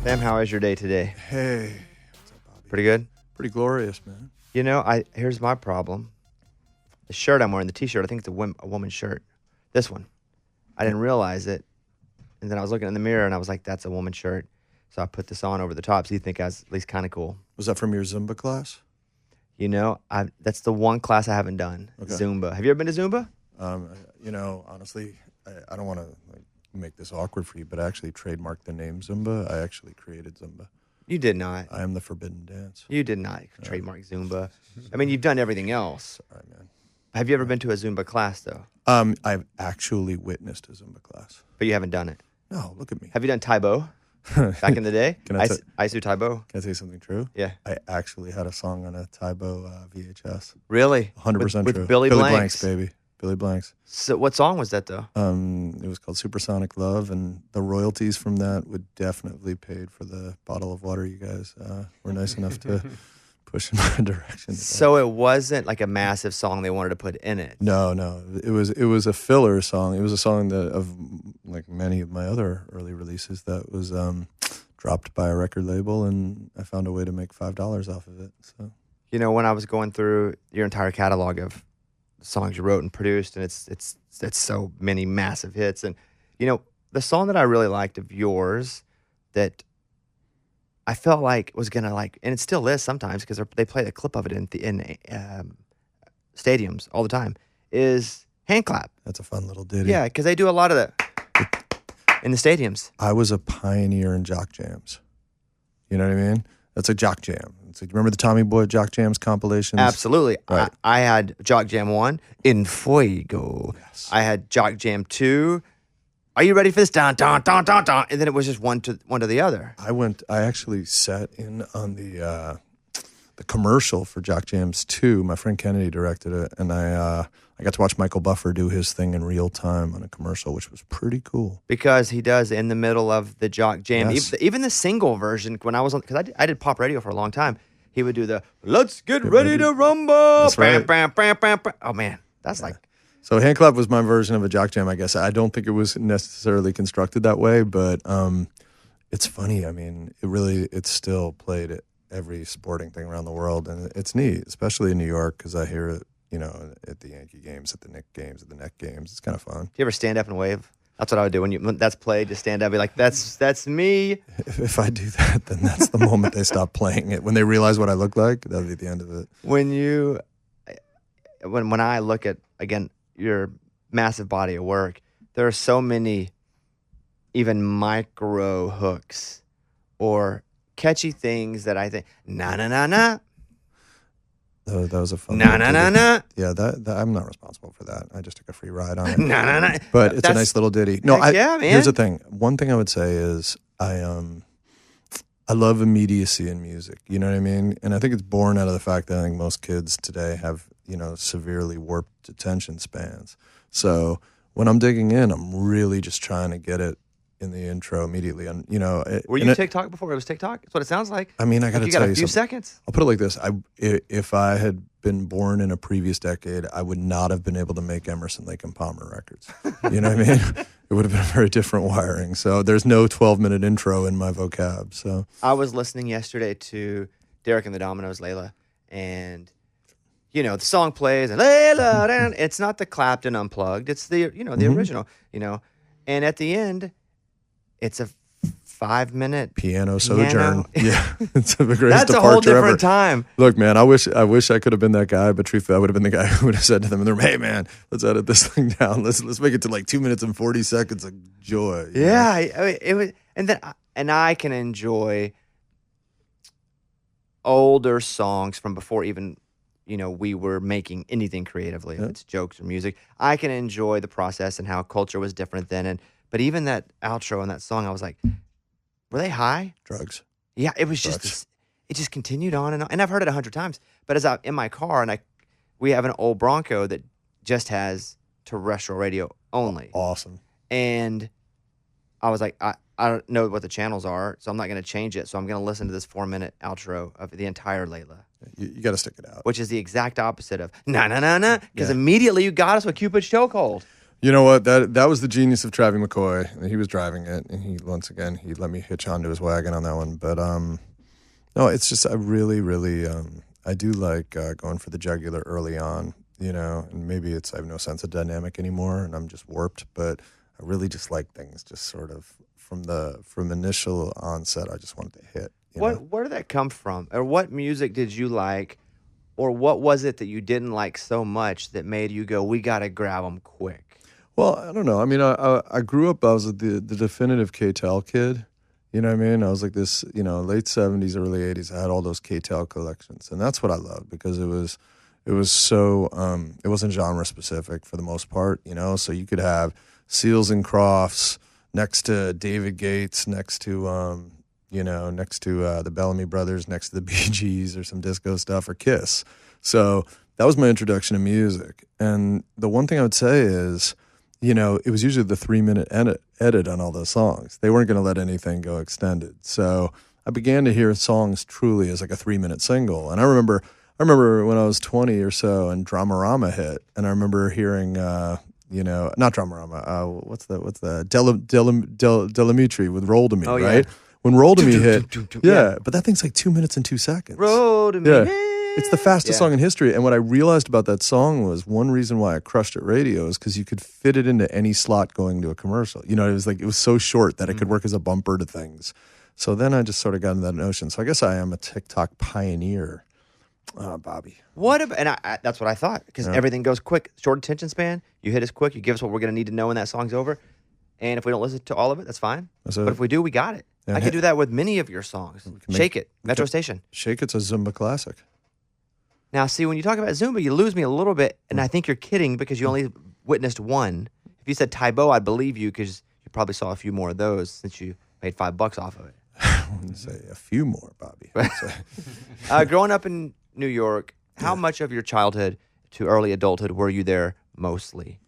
Sam, how is your day today? Hey, what's up, Bobby? Pretty good? Pretty glorious, man. You know, here's my problem. The shirt I'm wearing, the T-shirt, I think it's a woman's shirt. This one. I didn't realize it. And then I was looking in the mirror, and I was like, that's a woman's shirt. So I put this on over the top, so you think I was at least kind of cool. Was that from your Zumba class? You know, that's the one class I haven't done, Zumba. Have you ever been to Zumba? Honestly, I don't want to make this awkward for you, but I actually trademarked the name Zumba. I actually created Zumba. You did not. I am the forbidden dance. You did not trademark Zumba. I mean, you've done everything else. Sorry, man. Have you ever been to a Zumba class, though? I've actually witnessed a Zumba class. But you haven't done it? No, look at me. Have you done Taibo back in the day? I used to do Taibo. Can I say something true? Yeah. I actually had a song on a Taibo VHS. Really? 100% true. With Billy Blanks, baby. Billy Blanks. So what song was that, though? It was called Supersonic Love, and the royalties from that would definitely paid for the bottle of water you guys were nice enough to push in my direction. So it wasn't like a massive song they wanted to put in it. No. It was a filler song. It was a song that of like many of my other early releases that was dropped by a record label, and I found a way to make $5 off of it. So, you know, when I was going through your entire catalog of songs you wrote and produced, and it's so many massive hits, and you know, the song that I really liked of yours that I felt like was gonna like, and it still is sometimes because they play a clip of it in stadiums all the time, is Hand Clap. that's a fun little ditty. Yeah, because they do a lot of that in the stadiums. I was a pioneer in jock jams. You know what I mean? That's a jock jam. It's like, remember the Tommy Boy jock jams compilations? Absolutely. Right. I had Jock Jam 1, In Fuego. Yes. I had Jock Jam 2, Are You Ready for This? Dun, dun, dun, dun, dun. And then it was just one to the other. I actually sat in on the commercial for Jock Jams 2. My friend Kennedy directed it, and I got to watch Michael Buffer do his thing in real time on a commercial, which was pretty cool. Because he does in the middle of the Jock Jam. Yes. Even the single version, when I was on, because I did pop radio for a long time, he would do the Let's Get Ready to Rumble. That's right. Bam, bam, bam, bam. Oh, man. That's like. So Hand Clap was my version of a jock jam, I guess. I don't think it was necessarily constructed that way, but it's funny. I mean, it's still played at every sporting thing around the world, and it's neat, especially in New York, because I hear it, you know, at the Yankee games, at the Knicks games, at the Net games. It's kind of fun. Do you ever stand up and wave? That's what I would do when that's played. Just stand up, and be like, "That's me." If I do that, then that's the moment they stop playing it. When they realize what I look like, that'll be the end of it. When I look at again your massive body of work, there are so many even micro hooks or catchy things that I think na na na na. That was a fun. Na na na na. Yeah, that I'm not responsible for that. I just took a free ride on it. Na na na. But it's a nice little ditty. No, yeah, man. Here's the thing. One thing I would say is I love immediacy in music. You know what I mean? And I think it's born out of the fact that I think most kids today have, you know, severely warped attention spans. So when I'm digging in, I'm really just trying to get it in the intro immediately. And you know, Were you TikTok before it was TikTok? That's what it sounds like. I mean, I got to you tell got a you few something. seconds. I'll put it like this: if I had been born in a previous decade, I would not have been able to make Emerson, Lake and Palmer records. You know what I mean? It would have been a very different wiring. So there's no 12-minute intro in my vocab. So I was listening yesterday to Derek and the Dominoes, Layla, and you know the song plays and Layla, and it's not the Clapton unplugged. It's the the original. You know, and at the end, it's a 5-minute piano sojourn. Yeah, it's the greatest That's departure a whole different ever. time. Look, man, I wish I could have been that guy, but truthfully, I would have been the guy who would have said to them in the room, "Hey, man, let's edit this thing down. Let's make it to like 2 minutes and 40 seconds of joy." Yeah, I mean, it was, and I can enjoy older songs from before even we were making anything creatively. If it's jokes or music, I can enjoy the process and how culture was different then. But even that outro and that song, I was like, were they high? Drugs. Yeah, it was just it just continued on, and I've heard it 100 times. But as I'm in my car, and we have an old Bronco that just has terrestrial radio only. Awesome. And I was like, I don't know what the channels are, so I'm not going to change it. So I'm going to listen to this 4-minute outro of the entire Layla. You got to stick it out. Which is the exact opposite of na na na na, because immediately you got us with Cupid's chokehold. You know what? That was the genius of Travie McCoy. He was driving it, and he let me hitch onto his wagon on that one. But no, it's just I really I do like going for the jugular early on. And maybe I have no sense of dynamic anymore, and I'm just warped. But I really just like things just sort of from initial onset. I just wanted to hit. Where did that come from, or what music did you like, or what was it that you didn't like so much that made you go, "We got to grab them quick"? Well, I don't know. I mean, I grew up, I was the definitive K-Tel kid. You know what I mean? I was like this, late 70s, early 80s. I had all those K-Tel collections. And that's what I loved because it was so, it wasn't genre specific for the most part, So you could have Seals and Crofts next to David Gates, next to the Bellamy Brothers, next to the Bee Gees or some disco stuff or Kiss. So that was my introduction to music. And the one thing I would say is, it was usually the 3-minute edit on all those songs. They weren't going to let anything go extended. So I began to hear songs truly as like a 3-minute single. And I remember when I was 20 or so and Dramarama hit, and I remember hearing, not Dramarama, what's the Delamitri with Roll to Me, right? Yeah. When Roll to Me hit, but that thing's like 2 minutes and 2 seconds. Roll to Me. Yeah. It's the fastest song in history. And what I realized about that song was one reason why I crushed at radio is because you could fit it into any slot going to a commercial. It was so short that it could work as a bumper to things. So then I just sort of got into that notion. So I guess I am a TikTok pioneer, Bobby. That's what I thought, because everything goes quick. Short attention span, you hit us quick, you give us what we're going to need to know when that song's over. And if we don't listen to all of it, that's fine. But if we do, we got it. I can do that with many of your songs. Shake It, Metro Station. Shake It's a Zumba classic. Now, see, when you talk about Zumba, you lose me a little bit, and I think you're kidding because you only witnessed one. If you said Taibo, I'd believe you because you probably saw a few more of those since you made $5 off of it. I wouldn't say a few more, Bobby. Growing up in New York, how much of your childhood to early adulthood were you there mostly?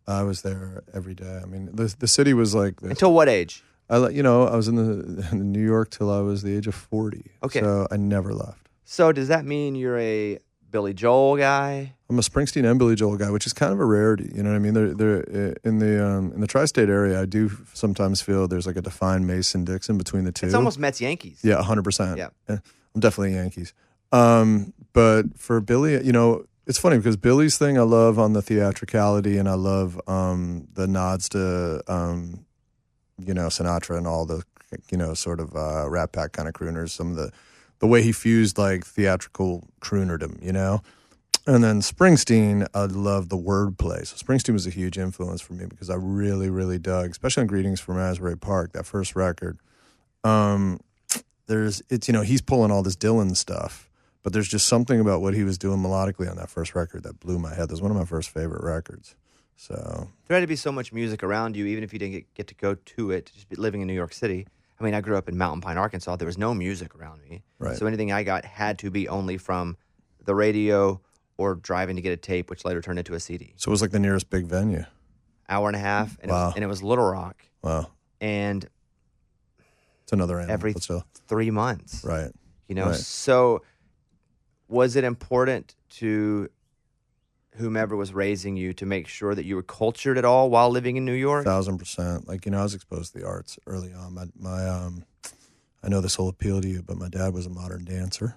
I was there every day. I mean, the city was like this. Until what age? I was in New York till I was the age of 40. Okay. So I never left. So does that mean you're a Billy Joel guy? I'm a Springsteen and Billy Joel guy, which is kind of a rarity. You know what I mean? They're in the tri-state area. I do sometimes feel there's like a defined Mason-Dixon between the two. It's almost Mets-Yankees. Yeah, 100%. Yeah, I'm definitely Yankees. But for Billy, it's funny because Billy's thing I love on the theatricality, and I love the nods to Sinatra and all the sort of Rat Pack kind of crooners. Some of the way he fused like theatrical croonerdom, And then Springsteen, I love the wordplay. So Springsteen was a huge influence for me because I really, really dug, especially on Greetings from Asbury Park, that first record. He's pulling all this Dylan stuff, but there's just something about what he was doing melodically on that first record that blew my head. That was one of my first favorite records. So there had to be so much music around you, even if you didn't get to go to it, just living in New York City. I mean, I grew up in Mountain Pine, Arkansas. There was no music around me. Right. So anything I got had to be only from the radio or driving to get a tape, which later turned into a CD. So it was like the nearest big venue. Hour and a half, and, wow. It was Little Rock. Wow. And it's another animal. Every 3 months. Right. Right. So was it important to whomever was raising you to make sure that you were cultured at all while living in New York? 1,000%. Like, I was exposed to the arts early on. I know this will appeal to you, but my dad was a modern dancer,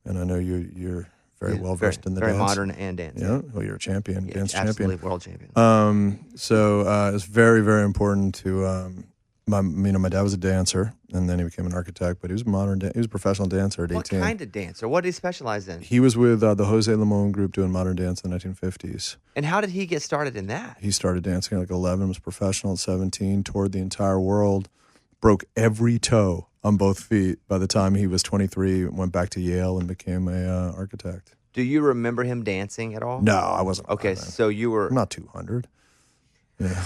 and I know you're very well versed in the very dance. modern and dancing. Yeah, well, you're a champion, dance absolutely champion, world champion. So it's very, very important to my dad was a dancer, and then he became an architect. But he was he was a professional dancer at 18. What kind of dancer? What did he specialize in? He was with the Jose Limon group doing modern dance in the 1950s. And how did he get started in that? He started dancing at like 11, was professional at 17, toured the entire world, broke every toe on both feet by the time he was 23, went back to Yale and became a architect. Do you remember him dancing at all? No, I wasn't. Okay, so you were... I'm not 200. Yeah.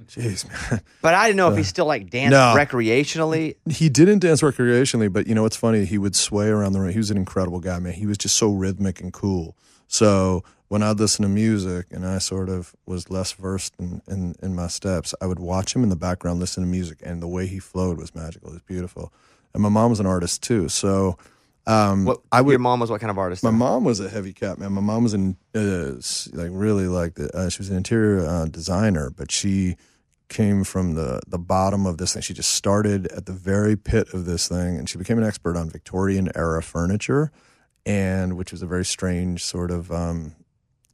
Jeez, man. But I didn't know if he still danced recreationally. He didn't dance recreationally, but what's funny? He would sway around the room. He was an incredible guy, man. He was just so rhythmic and cool. So when I'd listen to music and I sort of was less versed in my steps, I would watch him in the background, listen to music, and the way he flowed was magical. It was beautiful. And my mom was an artist too, so Your mom was what kind of artist? My though? mom was a heavy cat, man. My mom was she was an interior designer, but she came from the bottom of this thing. She just started at the very pit of this thing, and she became an expert on Victorian era furniture, and which was a very strange sort of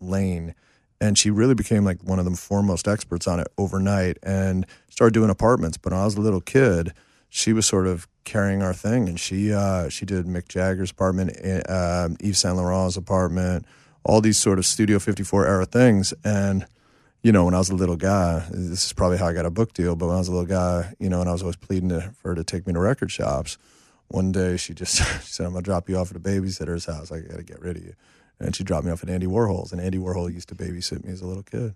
lane. And she really became like one of the foremost experts on it overnight, and started doing apartments. But when I was a little kid, she was sort of carrying our thing, and she did Mick Jagger's apartment, Yves Saint Laurent's apartment, all these sort of Studio 54 era things. And when I was a little guy, this is probably how I got a book deal, but when I was a little guy, and I was always pleading for her to take me to record shops, one day she said, I'm going to drop you off at a babysitter's house. I got to get rid of you. And she dropped me off at Andy Warhol's, and Andy Warhol used to babysit me as a little kid.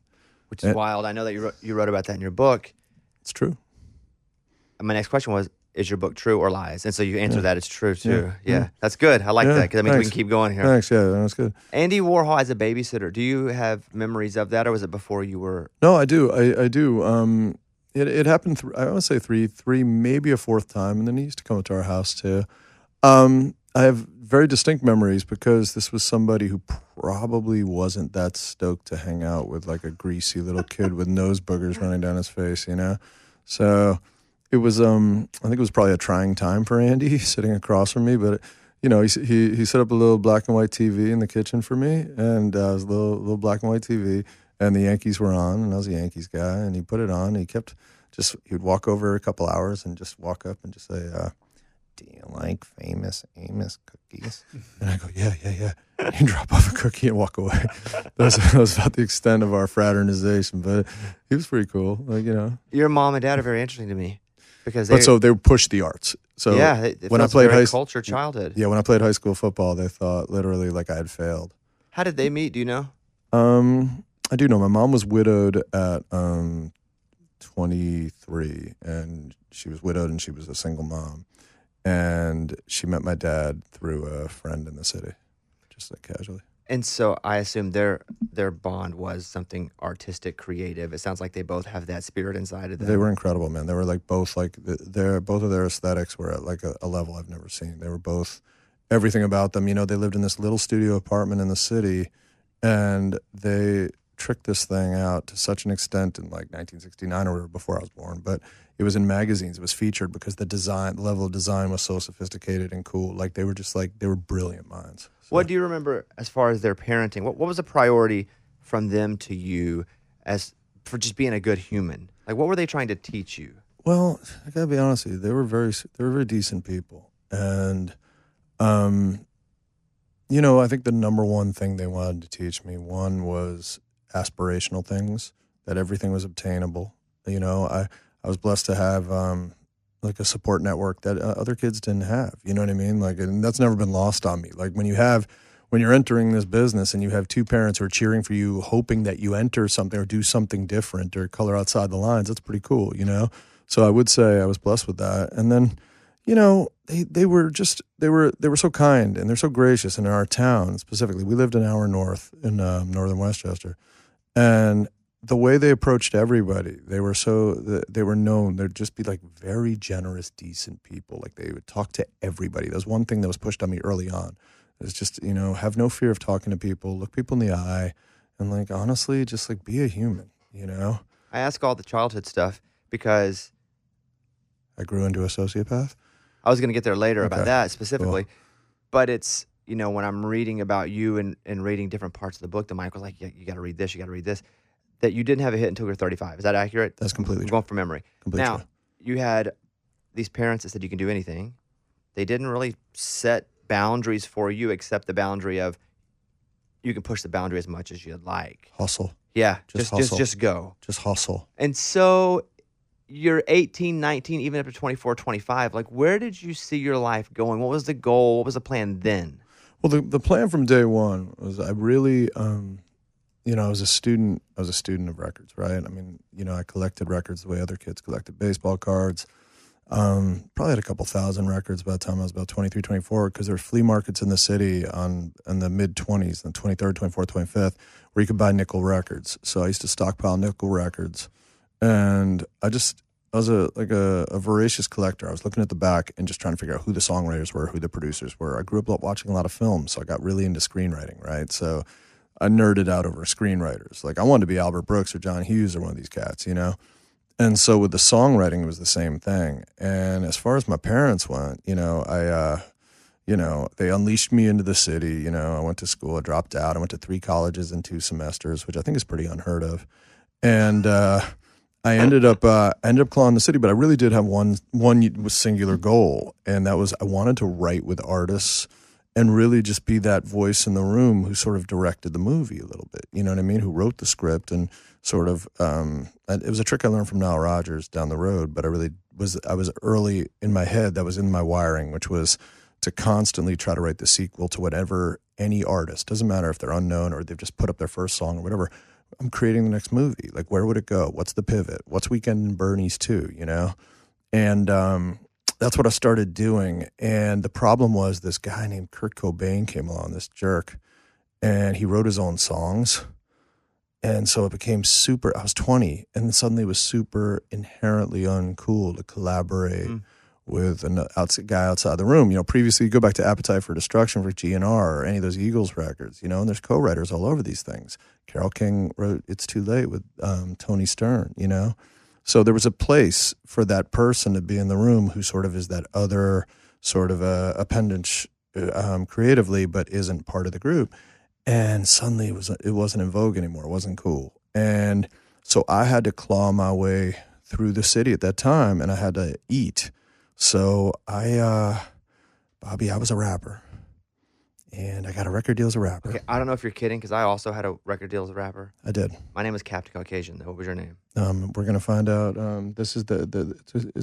Which is wild. I know that you wrote about that in your book. It's true. And my next question was, is your book true or lies? And so you answered that it's true too. Yeah. That's good. I like that, because that means we can keep going here. Thanks, yeah, that's good. Andy Warhol as a babysitter, do you have memories of that, or was it before you were? No, I do. I do. It happened, I want to say three, maybe a fourth time, and then he used to come to our house too. I have very distinct memories, because this was somebody who probably wasn't that stoked to hang out with like a greasy little kid with nose boogers running down his face, So it was, I think it was probably a trying time for Andy sitting across from me, but he set up a little black and white TV in the kitchen for me, and it was a little black and white TV, and the Yankees were on, and I was a Yankees guy, and he put it on, and he would walk over a couple hours and just walk up and just say, do you like Famous Amos cookies? And I go, yeah. He'd drop off a cookie and walk away. That was about the extent of our fraternization, but he was pretty cool. Your mom and dad are very interesting to me, because they pushed the arts. So when I played culture childhood. Yeah, when I played high school football, they thought literally like I had failed. How did they meet? Do you know? I do know. My mom was widowed at 23, and she was widowed, and she was a single mom. And she met my dad through a friend in the city, just like casually. And so I assume their bond was something artistic, creative. It sounds like they both have that spirit inside of them. They were incredible, man. They were like both like both of their aesthetics were at like a level I've never seen. They were both, everything about them. They lived in this little studio apartment in the city, and they tricked this thing out to such an extent in like 1969 or whatever, before I was born. But it was in magazines. It was featured because the level of design was so sophisticated and cool. Like they were brilliant minds. So. What do you remember as far as their parenting? What was a priority from them to you as for just being a good human? Like, what were they trying to teach you? Well, I gotta be honest with you. They were very decent people, and I think the number one thing they wanted to teach me, one was aspirational things, that everything was obtainable. I was blessed to have like a support network that other kids didn't have. You know what I mean? Like, and that's never been lost on me. Like when you're entering this business and you have two parents who are cheering for you, hoping that you enter something or do something different or color outside the lines, that's pretty cool, So I would say I was blessed with that. And then, they were so kind, and they're so gracious. And in our town specifically, we lived an hour north in northern Westchester, and the way they approached everybody, they were known. They'd just be like very generous, decent people. Like they would talk to everybody. That was one thing that was pushed on me early on. It was just, have no fear of talking to people, look people in the eye, and like honestly, just like be a human. I ask all the childhood stuff because I grew into a sociopath. I was going to get there later about that specifically, cool. But it's when I'm reading about you and reading different parts of the book, the Mike was like, you got to read this, you got to read this. That you didn't have a hit until you were 35. Is that accurate? That's completely true. I'm going from memory. Completely now, true. You had these parents that said you can do anything. They didn't really set boundaries for you, except the boundary of you can push the boundary as much as you'd like. Hustle. Yeah, hustle. just go. Just hustle. And so you're 18, 19, even up to 24, 25. Like, where did you see your life going? What was the goal? What was the plan then? Well, the plan from day one was I really... I was a student of records, right? I mean, I collected records the way other kids collected baseball cards. Probably had a couple thousand records by the time I was about 23, 24, because there were flea markets in the city in the mid-20s, the 23rd, 24th, 25th, where you could buy nickel records. So I used to stockpile nickel records. And I just, a voracious collector. I was looking at the back and just trying to figure out who the songwriters were, who the producers were. I grew up watching a lot of films, so I got really into screenwriting, right? So I nerded out over screenwriters. Like I wanted to be Albert Brooks or John Hughes or one of these cats, you know? And so with the songwriting, it was the same thing. And as far as my parents went, they unleashed me into the city. You know, I went to school, I dropped out. I went to 3 colleges in 2 semesters, which I think is pretty unheard of. And I ended up clawing the city, but I really did have one singular goal, and that was I wanted to write with artists and really just be that voice in the room who sort of directed the movie a little bit. You know what I mean? Who wrote the script and sort of it was a trick I learned from Nile Rodgers down the road, but I was early in my head, that was in my wiring, which was to constantly try to write the sequel to whatever any artist, doesn't matter if they're unknown or they've just put up their first song or whatever, I'm creating the next movie. Like, where would it go? What's the pivot? What's Weekend in Bernie's 2, you know? And that's what I started doing. And the problem was this guy named Kurt Cobain came along, this jerk, and he wrote his own songs. And so it became I was 20, and then suddenly it was super inherently uncool to collaborate with an guy outside the room. You know, previously you go back to Appetite for Destruction for GNR or any of those Eagles records, you know, and there's co-writers all over these things. Carole King wrote It's Too Late with Tony Stern, you know. So there was a place for that person to be in the room who sort of is that other sort of appendage creatively, but isn't part of the group. And suddenly it wasn't in vogue anymore. It wasn't cool. And so I had to claw my way through the city at that time, and I had to eat. So Bobby, I was a rapper, and I got a record deal as a rapper. Okay, I don't know if you're kidding, because I also had a record deal as a rapper. I did. My name is Captain Caucasian. What was your name? We're gonna find out. This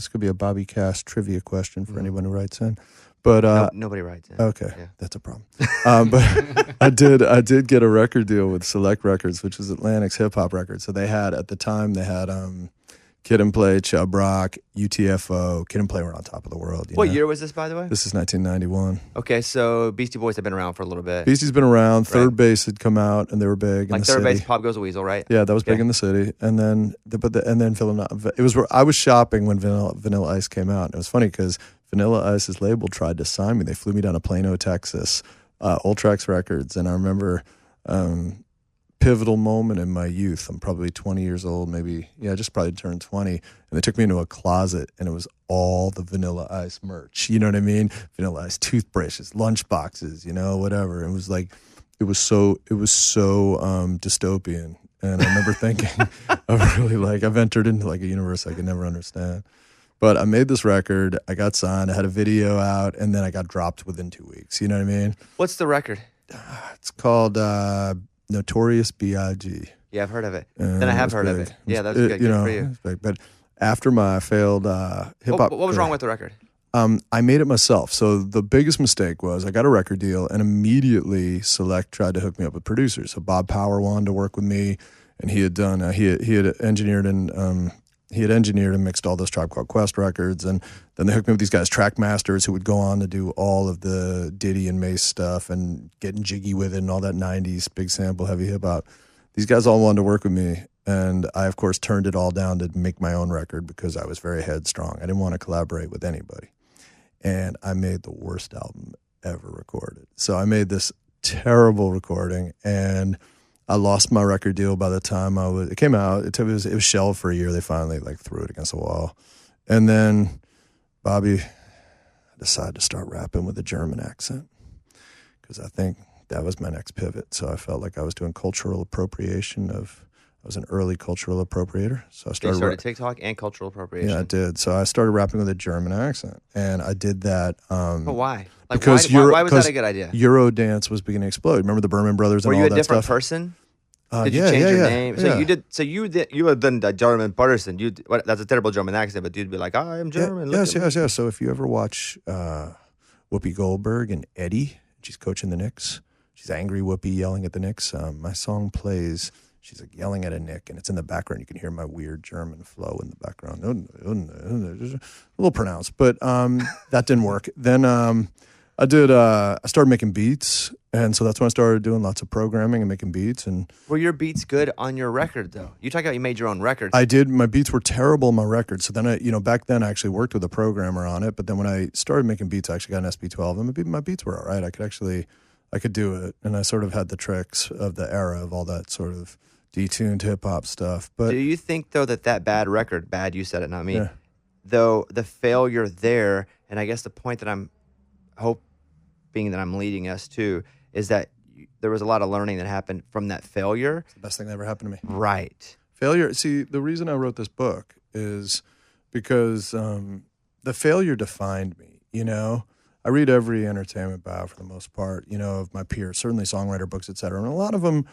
could be a Bobby Cass trivia question for anyone who writes in. But nobody writes in. Okay, yeah. That's a problem. But I did get a record deal with Select Records, which was Atlantic's hip hop record. So at the time they had Kid and Play, Chubb Rock, UTFO. Kid and Play were on top of the world. What year was this, by the way? This is 1991. Okay, so Beastie Boys have been around for a little bit. Beastie's been around. Third Base had come out, and they were big. Like in the Third city. Base, Pop Goes the Weasel, right? Yeah, that was big in the city. And then, Villanova. It was where I was shopping when Vanilla Ice came out. And it was funny because Vanilla Ice's label tried to sign me. They flew me down to Plano, Texas, Ultrax Records, and I remember. Pivotal moment in my youth. I'm probably 20 years old, just probably turned 20. And they took me into a closet, and it was all the Vanilla Ice merch. You know what I mean? Vanilla Ice toothbrushes, lunch boxes, you know, whatever. It was so dystopian. And I remember thinking, I've entered into like a universe I could never understand. But I made this record, I got signed, I had a video out, and then I got dropped within 2 weeks. You know what I mean? What's the record? It's called Notorious B.I.G. Yeah, I've heard of it. Then I have heard of it. Yeah, that's good. Good for you. But after my failed hip hop, what was wrong with the record? I made it myself. So the biggest mistake was I got a record deal, and immediately Select tried to hook me up with producers. So Bob Power wanted to work with me, and he had done he had engineered and mixed all those Tribe Called Quest records, and then they hooked me with these guys, track masters, who would go on to do all of the Diddy and Mace stuff and getting jiggy with it and all that 90s big sample heavy hip hop. These guys all wanted to work with me, and I, of course, turned it all down to make my own record because I was very headstrong. I didn't want to collaborate with anybody. And I made the worst album ever recorded. So I made this terrible recording, and I lost my record deal by the time it came out. It was shelved for a year. They finally threw it against the wall. And then Bobby decided to start rapping with a German accent because I think that was my next pivot. So I felt like I was doing cultural appropriation I was an early cultural appropriator. So I started TikTok and cultural appropriation. Yeah, I did. So I started rapping with a German accent, and I did that. But why? Because why was that a good idea? Eurodance was beginning to explode. Remember the Berman Brothers and all that stuff? Were you a different person? Did you change your name? So you were then the German person. That's a terrible German accent, but you'd be like, I am German. Yes. So if you ever watch Whoopi Goldberg and Eddie, she's coaching the Knicks. She's angry Whoopi yelling at the Knicks. My song plays. She's yelling at a Nick, and it's in the background. You can hear my weird German flow in the background. A little pronounced, but that didn't work. Then I started making beats, And so that's when I started doing lots of programming and making beats. And Were your beats good on your record, though? You talk about you made your own records. I did. My beats were terrible on my record. So then back then I actually worked with a programmer on it. But then when I started making beats, I actually got an SP12, and my beats were all right. I could do it. And I sort of had the tricks of the era of all that sort of detuned hip hop stuff. But do you think, though, that bad record, bad, you said it, not me, yeah. though the failure there, and I guess the point that I'm hoping that I'm leading us to is that there was a lot of learning that happened from that failure. It's the best thing that ever happened to me. Right. Failure. See, the reason I wrote this book is because the failure defined me. I read every entertainment bio for the most part, of my peers, certainly songwriter books, et cetera. And a lot of them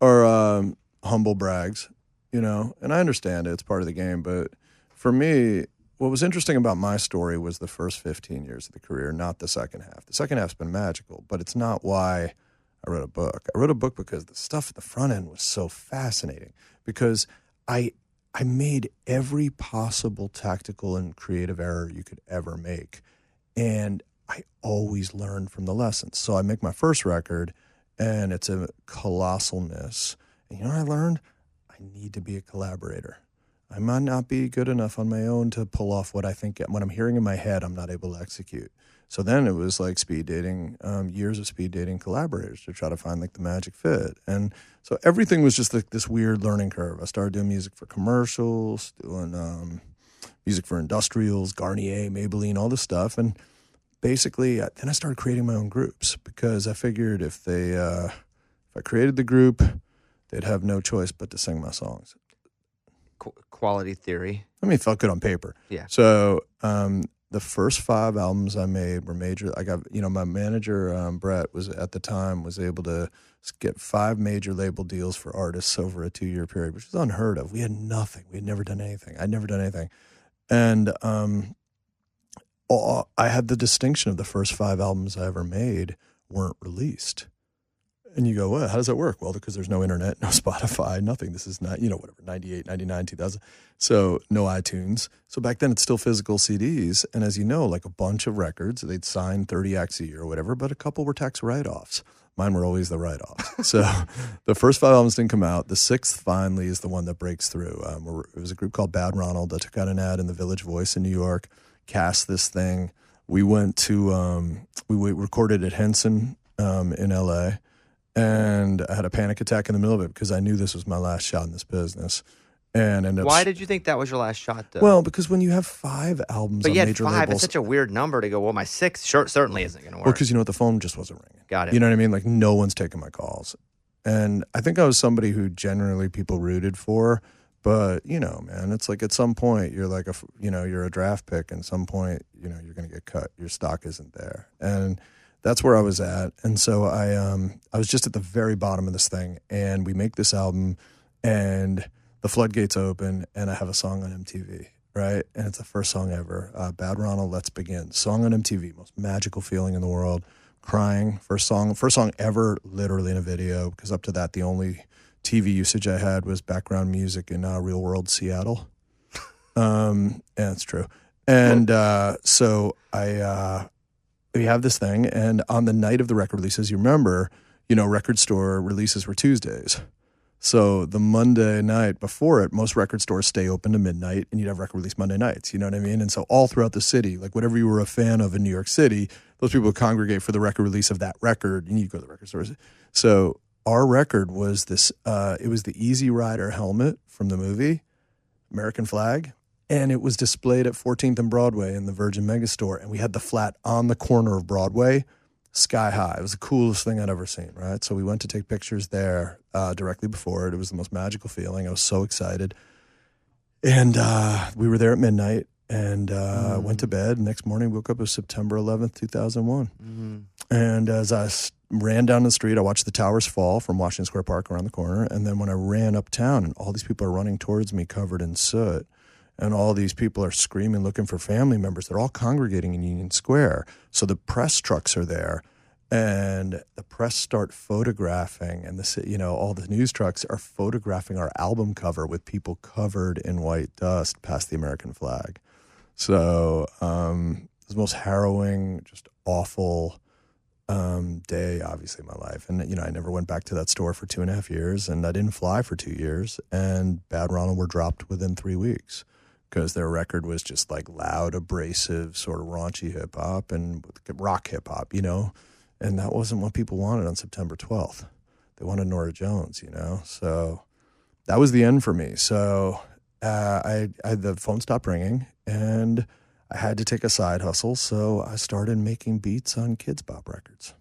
are humble brags, and I understand it. It's part of the game. But for me, what was interesting about my story was the first 15 years of the career, not the second half. The second half's been magical, but it's not why I wrote a book. I wrote a book because the stuff at the front end was so fascinating, because I made every possible tactical and creative error you could ever make. And I always learned from the lessons. So I make my first record, and it's a colossalness. And you know what I learned? I need to be a collaborator. I might not be good enough on my own to pull off what I think, when I'm hearing in my head, I'm not able to execute. So then it was like speed dating, years of speed dating collaborators to try to find like the magic fit. And so everything was just like this weird learning curve. I started doing music for commercials, doing music for industrials, Garnier, Maybelline, all this stuff. And basically, then I started creating my own groups, because I figured if I created the group, they'd have no choice but to sing my songs. Quality theory. I mean, it felt good on paper. Yeah. So the first 5 albums I made were major. I got, my manager, Brett, was able to get 5 major label deals for artists over a 2-year period, which was unheard of. We had nothing. We had never done anything. I'd never done anything. And I had the distinction of the first 5 albums I ever made weren't released. And you go, well, how does that work? Well, because there's no internet, no Spotify, nothing. This is not, 98, 99, 2000. So no iTunes. So back then it's still physical CDs. And as you know, like a bunch of records, they'd sign 30 acts a year or whatever, but a couple were tax write-offs. Mine were always the write-offs. So the first 5 albums didn't come out. The 6th finally is the one that breaks through. It was a group called Bad Ronald that took out an ad in the Village Voice in New York, cast this thing. We went to, we recorded at Henson in LA. And I had a panic attack in the middle of it, because I knew this was my last shot in this business. And ended up. Why did you think that was your last shot, though? Well, because when you have 5 albums but on you had major 5, labels, it's such a weird number to go, well, my 6th certainly isn't going to work. Well, because the phone just wasn't ringing. Got it. You know what I mean? Like, no one's taking my calls. And I think I was somebody who generally people rooted for. But, man, it's like at some point you're like you're a draft pick, and at some point, you're going to get cut. Your stock isn't there. And that's where I was at. And so I was just at the very bottom of this thing, and we make this album, and the floodgates open, and I have a song on MTV, right? And it's the first song ever. Bad Ronald, Let's Begin. Song on MTV, most magical feeling in the world. Crying, first song ever literally in a video, because up to that, the only TV usage I had was background music in Real World Seattle. And it's true. And so we have this thing, and on the night of the record releases, you remember, record store releases were Tuesdays. So the Monday night before it, most record stores stay open to midnight, and you'd have record release Monday nights, you know what I mean? And so all throughout the city, like whatever you were a fan of in New York City, those people would congregate for the record release of that record, and you'd go to the record stores. So our record was this, it was the Easy Rider helmet from the movie, American flag. And it was displayed at 14th and Broadway in the Virgin Megastore. And we had the flat on the corner of Broadway, sky high. It was the coolest thing I'd ever seen, right? So we went to take pictures there directly before it. It was the most magical feeling. I was so excited. And we were there at midnight and went to bed. Next morning, woke up, it was September 11th, 2001. Mm-hmm. And as I ran down the street, I watched the towers fall from Washington Square Park around the corner. And then when I ran uptown, and all these people are running towards me covered in soot, and all these people are screaming, looking for family members. They're all congregating in Union Square. So the press trucks are there, and the press start photographing, and all the news trucks are photographing our album cover with people covered in white dust past the American flag. So it was the most harrowing, just awful day, obviously, in my life. And, I never went back to that store for 2.5 years, and I didn't fly for 2 years. And Bad Ronald were dropped within 3 weeks because their record was just like loud, abrasive, sort of raunchy hip hop and rock hip hop, And that wasn't what people wanted on September 12th. They wanted Norah Jones, So that was the end for me. So the phone stopped ringing, and I had to take a side hustle, so I started making beats on Kids Bop Records.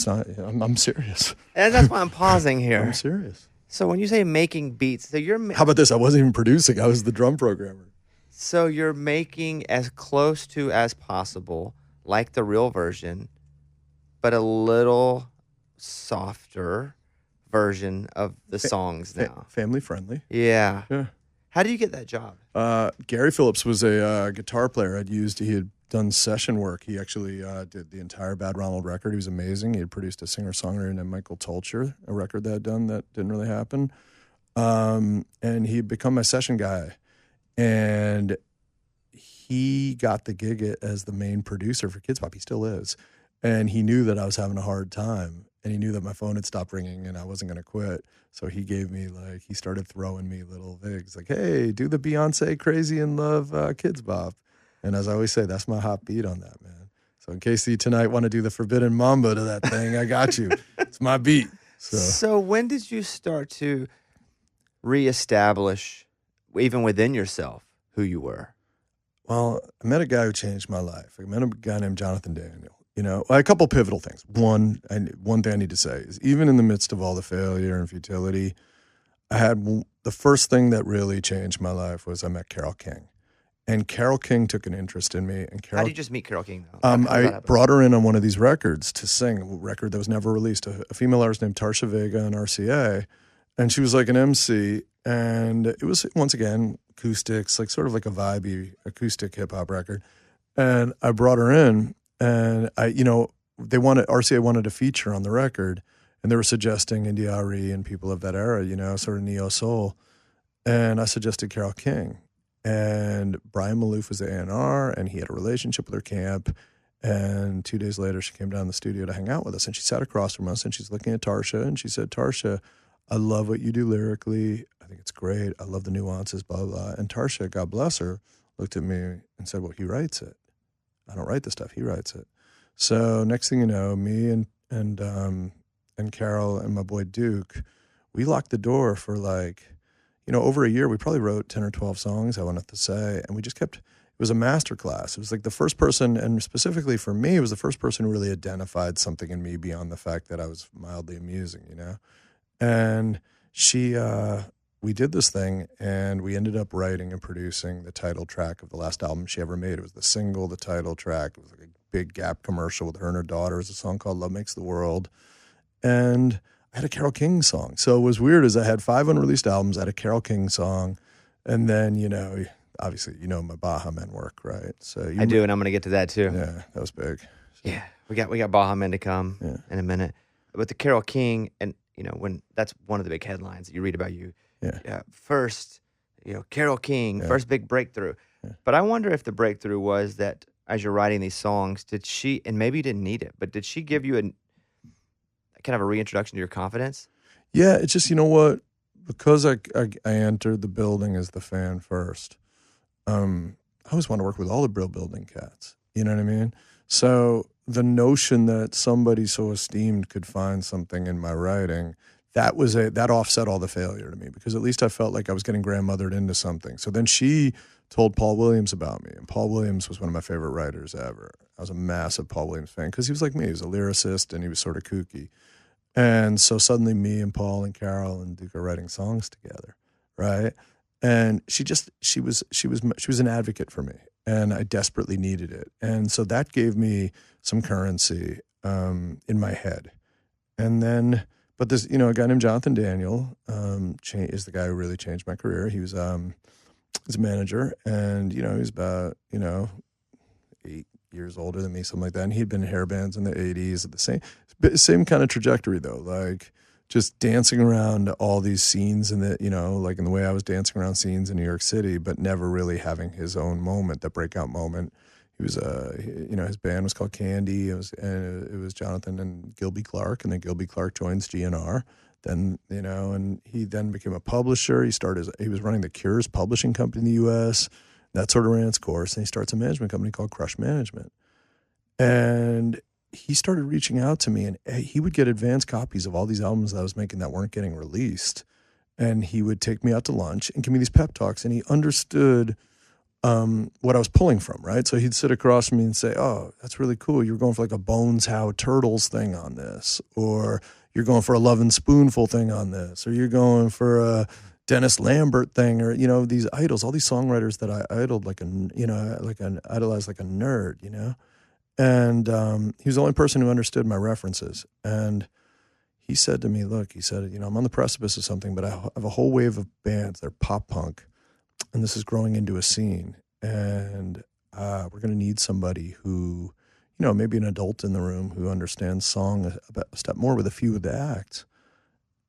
I'm serious. And that's why I'm pausing here. I'm serious. So when you say making beats, so you're... How about this? I wasn't even producing. I was the drum programmer. So you're making as close to as possible, like the real version, but a little softer version of the songs now. Family friendly. Yeah. Yeah. How do you get that job? Gary Phillips was a guitar player I'd used. He had done session work. He actually did the entire Bad Ronald record. He was amazing. He had produced a singer-songwriter named Michael Tolcher, a record that I'd done that didn't really happen. And he'd become my session guy. And he got the gig as the main producer for Kids Bop. He still is. And he knew that I was having a hard time. And he knew that my phone had stopped ringing and I wasn't going to quit. So he gave me he started throwing me little vigs like, hey, do the Beyonce Crazy in Love Kids Bop. And as I always say, that's my hot beat on that, man. So in case you tonight want to do the Forbidden Mambo to that thing, I got you. It's my beat. So when did you start to reestablish, even within yourself, who you were? Well, I met a guy who changed my life. I met a guy named Jonathan Daniel. A couple pivotal things. One thing I need to say is even in the midst of all the failure and futility, I had the first thing that really changed my life was I met Carole King. And Carole King took an interest in me. And How did you just meet Carole King, though? I brought her in on one of these records to sing, a record that was never released, a female artist named Tarsha Vega and RCA. And she was like an MC. And it was, once again, acoustics, like sort of like a vibey acoustic hip-hop record. And I brought her in. And RCA wanted a feature on the record, and they were suggesting India Arie and people of that era, sort of neo soul. And I suggested Carole King, and Brian Malouf was the A&R, and he had a relationship with her camp. And 2 days later, she came down to the studio to hang out with us, and she sat across from us, and she's looking at Tarsha, and she said, "Tarsha, I love what you do lyrically. I think it's great. I love the nuances, blah, blah." And Tarsha, God bless her, looked at me and said, "Well, he writes it. I don't write the stuff. He writes it." So next thing you know, me and Carol and my boy Duke, we locked the door for over a year. We probably wrote 10 or 12 songs, I wanted to say, and we just kept. It was a master class. It was like the first person, and specifically for me, it was the first person who really identified something in me beyond the fact that I was mildly amusing, And we did this thing, and we ended up writing and producing the title track of the last album she ever made. It was the single, the title track. It was like a big Gap commercial with her and her daughter. It was a song called Love Makes the World. And I had a Carole King song. So it was weird as I had 5 unreleased albums, I had a Carole King song. And then, obviously, my Baha Men work, right? So I do, and I'm going to get to that too. Yeah, that was big. So, yeah, we got Baha Men to come in a minute. But the Carole King, and, when that's one of the big headlines that you read about you. Yeah. First, Carole King, first big breakthrough. Yeah. But I wonder if the breakthrough was that as you're writing these songs, did she, and maybe you didn't need it, but did she give you a kind of a reintroduction to your confidence? Yeah, it's just, because I entered the building as the fan first, I always want to work with all the Brill Building cats. You know what I mean? So the notion that somebody so esteemed could find something in my writing, that offset all the failure to me, because at least I felt like I was getting grandmothered into something. So then she told Paul Williams about me, and Paul Williams was one of my favorite writers ever. I was a massive Paul Williams fan because he was like me. He was a lyricist, and he was sort of kooky. And so suddenly me and Paul and Carol and Duke are writing songs together, right? And she was an advocate for me, and I desperately needed it. And so that gave me some currency in my head. And then, but this, a guy named Jonathan Daniel is the guy who really changed my career. He was his manager, and he was about 8 years older than me, something like that. And he'd been in hair bands in the 80s, at the same kind of trajectory though, like just dancing around all these scenes, and like in the way I was dancing around scenes in New York City, but never really having his own moment, that breakout moment. his band was called Candy. It was Jonathan and Gilby Clark, and then Gilby Clark joins GNR. Then, and he then became a publisher. He was running the Cure's publishing company in the U.S. That sort of ran its course, and he starts a management company called Crush Management. And he started reaching out to me, and he would get advance copies of all these albums that I was making that weren't getting released. And he would take me out to lunch and give me these pep talks, and he understood what I was pulling from, right? So he'd sit across from me and say, "Oh, that's really cool. You're going for like a Bones How Turtles thing on this, or you're going for a Love and Spoonful thing on this, or you're going for a Dennis Lambert thing, or these idols, all these songwriters that I idoled idolized like a nerd, And he was the only person who understood my references. And he said to me, "Look," he said, "I'm on the precipice of something, but I have a whole wave of bands. They're pop punk. And this is growing into a scene, and we're going to need somebody who, maybe an adult in the room who understands song a step more with a few of the acts."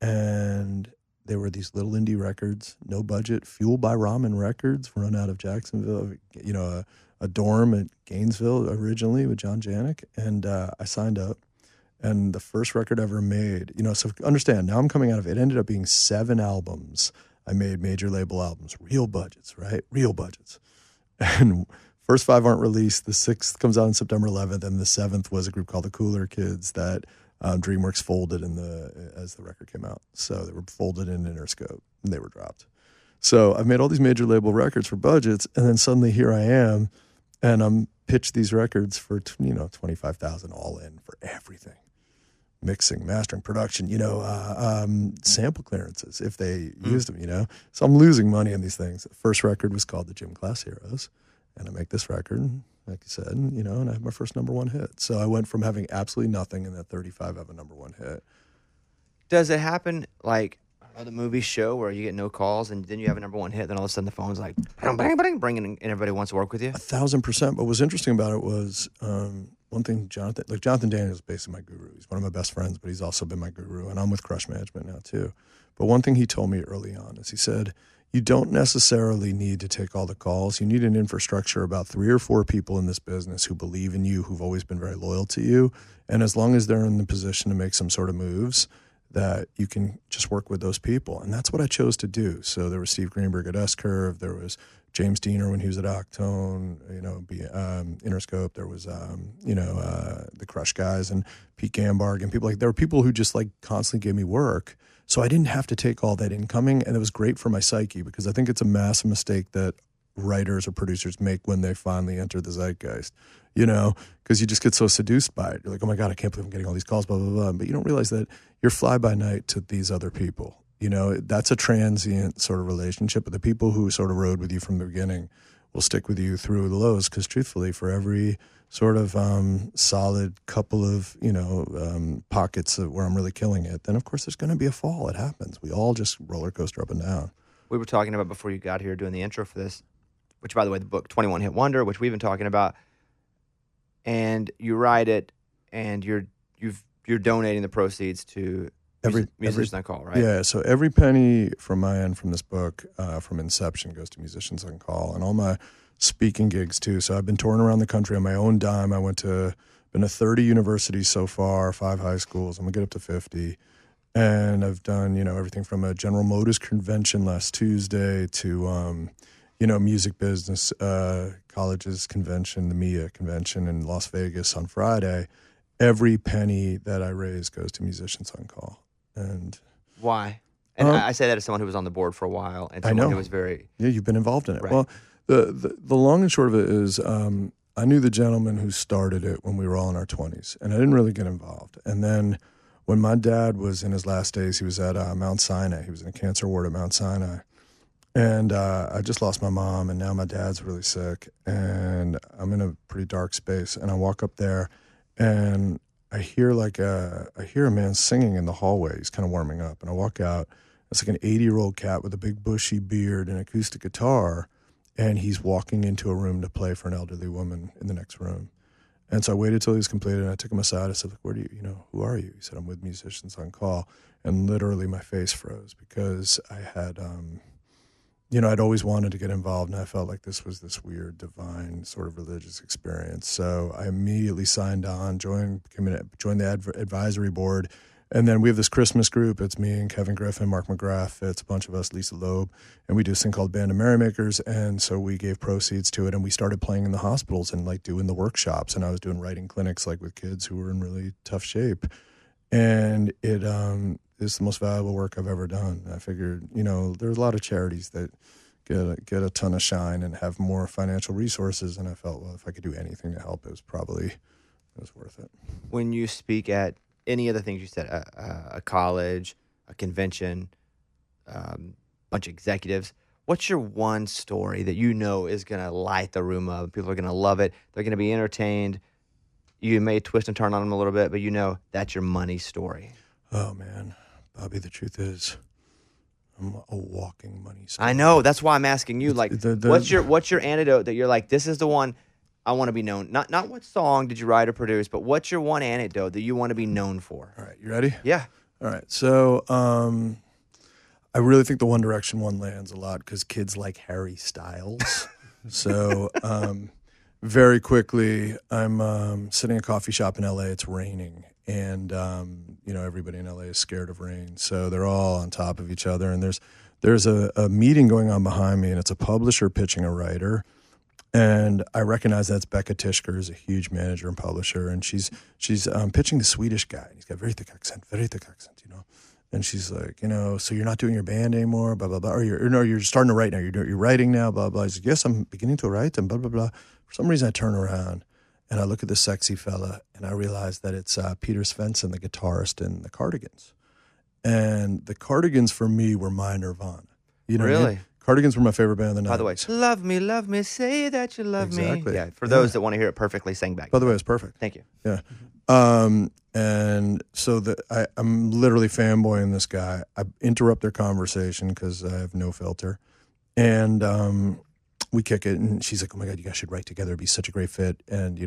And there were these little indie records, no budget, Fueled by Ramen Records, run out of Jacksonville, a dorm at Gainesville originally with John Janik. And I signed up, and the first record ever made, so understand, now I'm coming out of it ended up being 7 albums. I made major label albums, real budgets, right? Real budgets. And first 5 aren't released. The 6th comes out on September 11th, and the 7th was a group called the Cooler Kids that DreamWorks folded as the record came out. So they were folded in Interscope, and they were dropped. So I've made all these major label records for budgets, and then suddenly here I am, and I'm pitched these records for $25,000 all in for everything. Mixing, mastering, production, sample clearances if they used them, So I'm losing money on these things. The first record was called the Gym Class Heroes, and I make this record, like you said, and I have my first number 1 hit. So I went from having absolutely nothing and at 35 have a number 1 hit. Does it happen like the movie show where you get no calls and then you have a number 1 hit, then all of a sudden the phone's like bang, bang, bang, bringing and everybody wants to work with you? 1,000%. But what's interesting about it was one thing, Jonathan Daniels is basically my guru. He's one of my best friends, but he's also been my guru, and I'm with Crush Management now too. But one thing he told me early on is he said, you don't necessarily need to take all the calls. You need an infrastructure, about 3 or 4 people in this business who believe in you, who've always been very loyal to you. And as long as they're in the position to make some sort of moves, that you can just work with those people. And that's what I chose to do. So there was Steve Greenberg at S-Curve. There was James Diener when he was at Octone, Interscope. There was, the Crush guys and Pete Gambarg and people there were people who just constantly gave me work. So I didn't have to take all that incoming, and it was great for my psyche, because I think it's a massive mistake that writers or producers make when they finally enter the zeitgeist, because you just get so seduced by it. You're like, oh my God, I can't believe I'm getting all these calls, blah, blah, blah. But you don't realize that you're fly by night to these other people. That's a transient sort of relationship, but the people who sort of rode with you from the beginning will stick with you through the lows, because truthfully, for every sort of solid couple of, pockets where I'm really killing it, then of course there's going to be a fall. It happens. We all just roller coaster up and down. We were talking about before you got here doing the intro for this, which, by the way, the book 21 Hit Wonder, which we've been talking about, and you write it, and you're donating the proceeds to Musicians on Call, right? Yeah, so every penny from my end from this book, from inception, goes to Musicians on Call, and all my speaking gigs too. So I've been touring around the country on my own dime. Been to 30 universities so far, 5 high schools. I'm gonna get up to 50. And I've done, everything from a General Motors convention last Tuesday to, music business colleges convention, the MIA convention in Las Vegas on Friday. Every penny that I raise goes to Musicians on Call. And why? And I say that as someone who was on the board for a while, and someone who was very... Yeah, you've been involved in it. Right. Well, the long and short of it is I knew the gentleman who started it when we were all in our 20s, and I didn't really get involved. And then when my dad was in his last days, he was at Mount Sinai. He was in a cancer ward at Mount Sinai. And I just lost my mom, and now my dad's really sick, and I'm in a pretty dark space. And I walk up there, and I hear a man singing in the hallway. He's kind of warming up, and I walk out. It's like an 80-year-old cat with a big bushy beard and acoustic guitar, and he's walking into a room to play for an elderly woman in the next room. And so I waited till he was completed, and I took him aside. I said, "Where do who are you?" He said, "I'm with Musicians on Call." And literally my face froze, because I had I'd always wanted to get involved, and I felt like this was this weird, divine sort of religious experience. So I immediately signed on, joined the advisory board, and then we have this Christmas group. It's me and Kevin Griffin, Mark McGrath, it's a bunch of us, Lisa Loeb, and we do this thing called Band of Merrymakers. And so we gave proceeds to it, and we started playing in the hospitals and like doing the workshops. And I was doing writing clinics like with kids who were in really tough shape. And it is the most valuable work I've ever done. I figured, there's a lot of charities that get a ton of shine and have more financial resources. And I felt, well, if I could do anything to help, it was worth it. When you speak at any of the things you said, a college, a convention, bunch of executives, what's your one story that is going to light the room up? People are going to love it. They're going to be entertained. You may twist and turn on them a little bit, but that's your money story. Oh, man. Bobby, the truth is, I'm a walking money story. I know. That's why I'm asking you. Like, what's your antidote that you're like, this is the one I want to be known? Not what song did you write or produce, but what's your one anecdote that you want to be known for? All right, you ready? Yeah. All right. So, I really think the One Direction one lands a lot because kids like Harry Styles. So, very quickly, I'm sitting in a coffee shop in LA. It's raining, and everybody in LA is scared of rain, so they're all on top of each other. And there's a meeting going on behind me, and it's a publisher pitching a writer. And I recognize that's Becca Tishker, is a huge manager and publisher, and she's pitching the Swedish guy, and he's got very thick accent. And she's like, so you're not doing your band anymore, blah blah blah, or you're starting to write now. You're writing now, blah blah. He's like, yes, I'm beginning to write, and blah blah blah. For some reason, I turn around and I look at this sexy fella, and I realize that it's Peter Svensson, the guitarist in the Cardigans. And the Cardigans for me were my nirvana. Really? Cardigans were my favorite band of the night. By the way, love me, say that you love Exactly. me. Yeah, for those that want to hear it perfectly, sang back. By the way, it's perfect. Thank you. Yeah. And so I'm literally fanboying this guy. I interrupt their conversation because I have no filter. And we kick it, and she's like, oh my God, you guys should write together. It'd be such a great fit. And,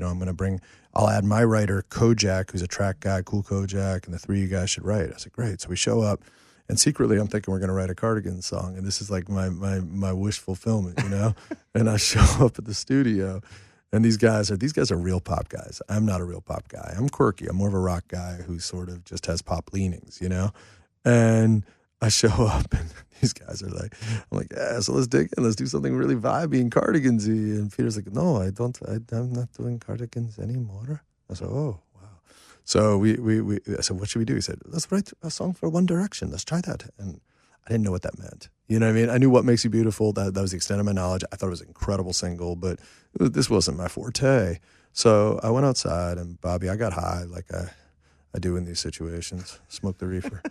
I'll add my writer, Kojak, who's a track guy, cool Kojak, and the three of you guys should write. I said, great. So we show up, and secretly I'm thinking we're going to write a Cardigans song. And this is like my wish fulfillment, And I show up at the studio, and these guys are real pop guys. I'm not a real pop guy. I'm quirky. I'm more of a rock guy who sort of just has pop leanings, And I show up, and these guys are like, I'm like, yeah, so let's dig in. Let's do something really vibey and Cardigans-y. And Peter's like, no, I'm not doing Cardigans anymore. I said, oh, wow. So I said, what should we do? He said, let's write a song for One Direction. Let's try that. And I didn't know what that meant. You know what I mean? I knew What Makes You Beautiful. That was the extent of my knowledge. I thought it was an incredible single, but this wasn't my forte. So I went outside, and Bobby, I got high like I do in these situations, smoke the reefer.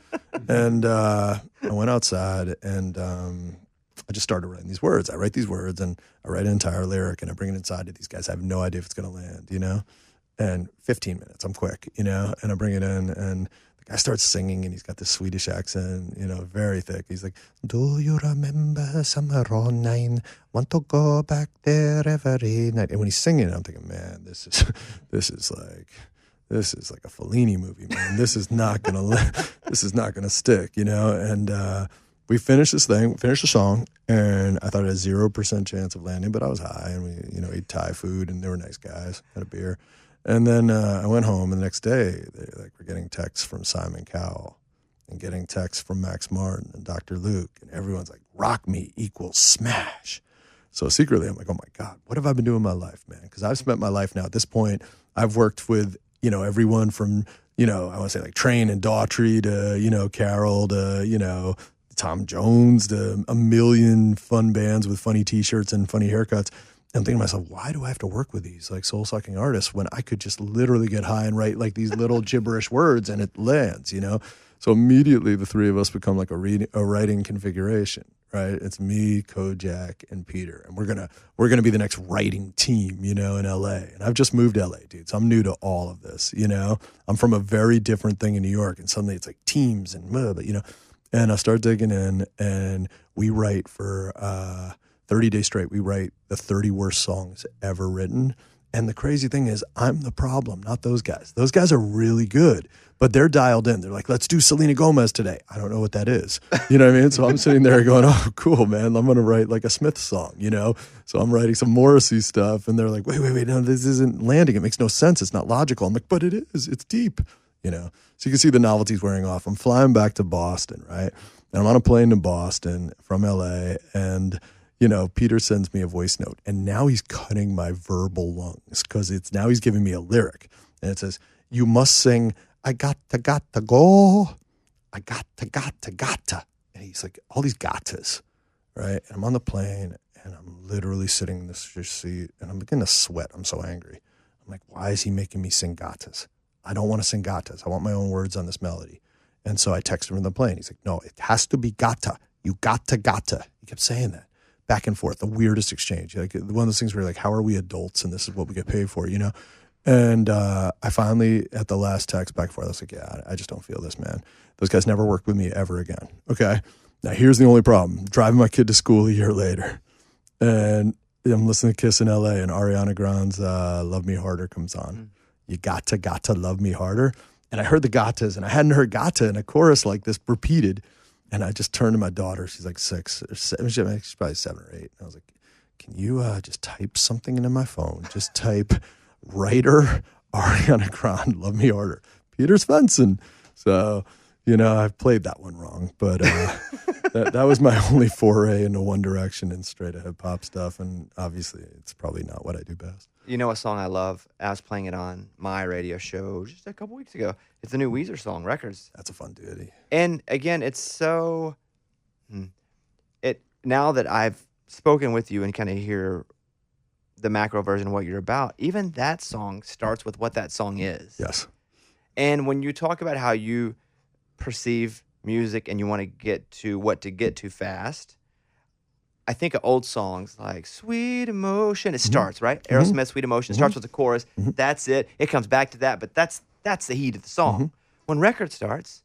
And I went outside, and I just started writing these words. I write these words, and I write an entire lyric, and I bring it inside to these guys. I have no idea if it's going to land, And 15 minutes, I'm quick, and I bring it in, and the guy starts singing, and he's got this Swedish accent, very thick. He's like, do you remember summer on 9? Want to go back there every night? And when he's singing, I'm thinking, man, this is like a Fellini movie, man. This is not gonna stick, And we finished the song, and I thought it had 0% chance of landing, but I was high, and we, ate Thai food, and they were nice guys, had a beer, and then I went home, and the next day, we're getting texts from Simon Cowell, and getting texts from Max Martin and Dr. Luke, and everyone's like, "Rock Me equals smash." So secretly, I'm like, "Oh my God, what have I been doing in my life, man?" Because I've spent my life now at this point. I've worked with everyone from, I want to say like Train and Daughtry to, Carol to, Tom Jones to a million fun bands with funny T-shirts and funny haircuts. And I'm thinking to myself, why do I have to work with these like soul-sucking artists when I could just literally get high and write like these little gibberish words and it lands, So immediately the three of us become like a writing configuration, right? It's me, Kojak, and Peter, and we're gonna be the next writing team, in LA. And I've just moved to LA, dude, so I'm new to all of this. I'm from a very different thing in New York, and suddenly it's like teams and And I start digging in, and we write for 30 days straight. We write the 30 worst songs ever written, And the crazy thing is, I'm the problem, not those guys. Those guys are really good, but they're dialed in. They're like, let's do Selena Gomez today. I don't know what that is. You know what I mean? So I'm sitting there going, oh, cool, man. I'm going to write like a Smith song, you know? So I'm writing some Morrissey stuff, and they're like, wait, no, this isn't landing. It makes no sense. It's not logical. I'm like, but it is. It's deep, you know? So you can see the novelty's wearing off. I'm flying back to Boston, right? And I'm on a plane to Boston from LA, and you know, Peter sends me a voice note, and now he's cutting my verbal lungs because now he's giving me a lyric, and it says, "You must sing, I got to go, I got to," and he's like, all these gottas, right? And I'm on the plane, and I'm literally sitting in this seat, and I'm beginning to sweat. I'm so angry. I'm like, why is he making me sing gottas? I don't want to sing gottas. I want my own words on this melody. And so I text him in the plane. He's like, no, it has to be gatta. You got to. He kept saying that. Back and forth, the weirdest exchange. Like one of those things where you're like, how are we adults and this is what we get paid for, you know? And I finally, at the last text back and forth, I was like, yeah, I just don't feel this, man. Those guys never work with me ever again. Okay. Now here's the only problem. Driving my kid to school a year later. And I'm listening to Kiss in LA, and Ariana Grande's Love Me Harder comes on. You got to love me harder. And I heard the gottas, and I hadn't heard gatta in a chorus like this repeated. And I just turned to my daughter. She's like 6 or 7. She's probably 7 or 8. And I was like, can you just type something into my phone? Just type writer Ariana Grande, Love Me Harder, Peter Svensson. So, you know, I played that one wrong. But that was my only foray into One Direction and straight ahead pop stuff. And obviously, it's probably not what I do best. You know what song I love? I was playing it on my radio show just a couple weeks ago. It's the new Weezer song, Records. That's a fun duty. And again, it's so now that I've spoken with you and kind of hear the macro version of what you're about, even that song starts with what that song is. Yes. And when you talk about how you perceive music and you want to get to what to get to fast, I think of old songs like Sweet Emotion. It starts, right? Aerosmith, Sweet Emotion starts with the chorus. That's it. It comes back to that, but that's the heat of the song. When record starts,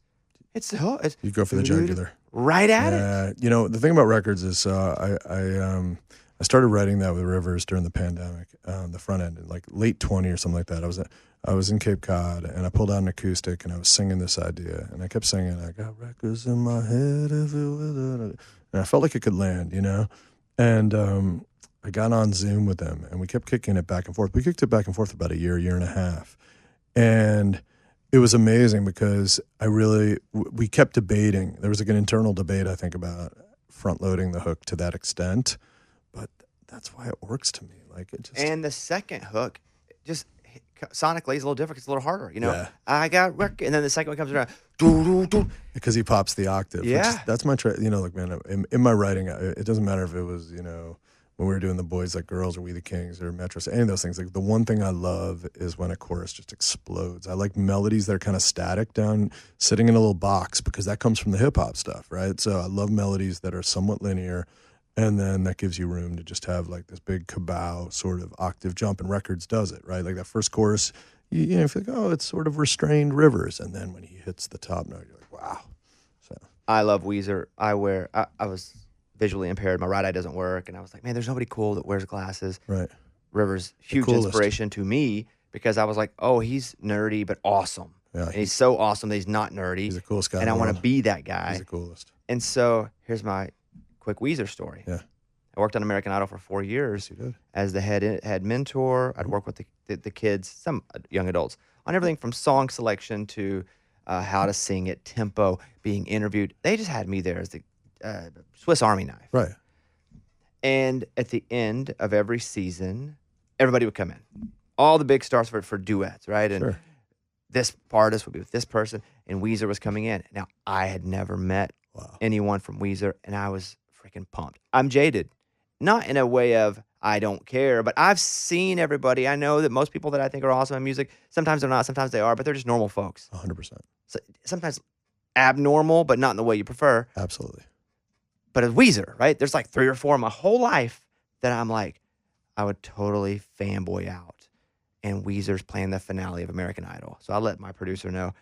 it's you go for the jugular. Right at it. You know, the thing about records is I started writing that with Rivers during the pandemic, the front end, like late 20 or something like that. I was in Cape Cod, and I pulled out an acoustic, and I was singing this idea, and I kept singing, I got records in my head, if it was, and I felt like it could land, you know? And I got on Zoom with them, and we kept kicking it back and forth. We kicked it back and forth about a year and a half. And it was amazing because we kept debating. There was like an internal debate, I think, about front-loading the hook to that extent. But that's why it works to me. Like it just. And the second hook, just sonically, is a little different. It's a little harder, you know? Yeah. I got record, and then the second one comes around. Doo, doo, doo. Because he pops the octave. Yeah. That's my, you know, like, man, in my writing, it doesn't matter if it was, you know, when we were doing The Boys Like Girls or We the Kings or Metro, any of those things. Like, the one thing I love is when a chorus just explodes. I like melodies that are kind of static down, sitting in a little box, because that comes from the hip hop stuff, right? So I love melodies that are somewhat linear, and then that gives you room to just have like this big kabao sort of octave jump, and Records does it, right? Like that first chorus, you know, you feel like, oh, it's sort of restrained Rivers, and then when he hits the top note, you're like, wow. So I love Weezer. I was visually impaired. My right eye doesn't work, and I was like, man, there's nobody cool that wears glasses. Right. Rivers, huge inspiration to me, because I was like, oh, he's nerdy but awesome. Yeah, and he's so awesome that he's not nerdy. He's the coolest guy. And I want to be that guy. He's the coolest. And so here's my quick Weezer story. Yeah. I worked on American Idol for 4 years as the head mentor. I'd work with the kids, some young adults, on everything from song selection to how to sing it, tempo, being interviewed. They just had me there as the Swiss Army knife. Right. And at the end of every season, everybody would come in. All the big stars for duets, right? And this artist would be with this person, and Weezer was coming in. Now, I had never met anyone from Weezer, and I was freaking pumped. I'm jaded. Not in a way of I don't care, but I've seen everybody. I know that most people that I think are awesome in music, sometimes they're not, sometimes they are, but they're just normal folks. 100%. So, sometimes abnormal, but not in the way you prefer. Absolutely. But as Weezer, right? There's like 3 or 4 in my whole life that I'm like, I would totally fanboy out. And Weezer's playing the finale of American Idol. So I let my producer know.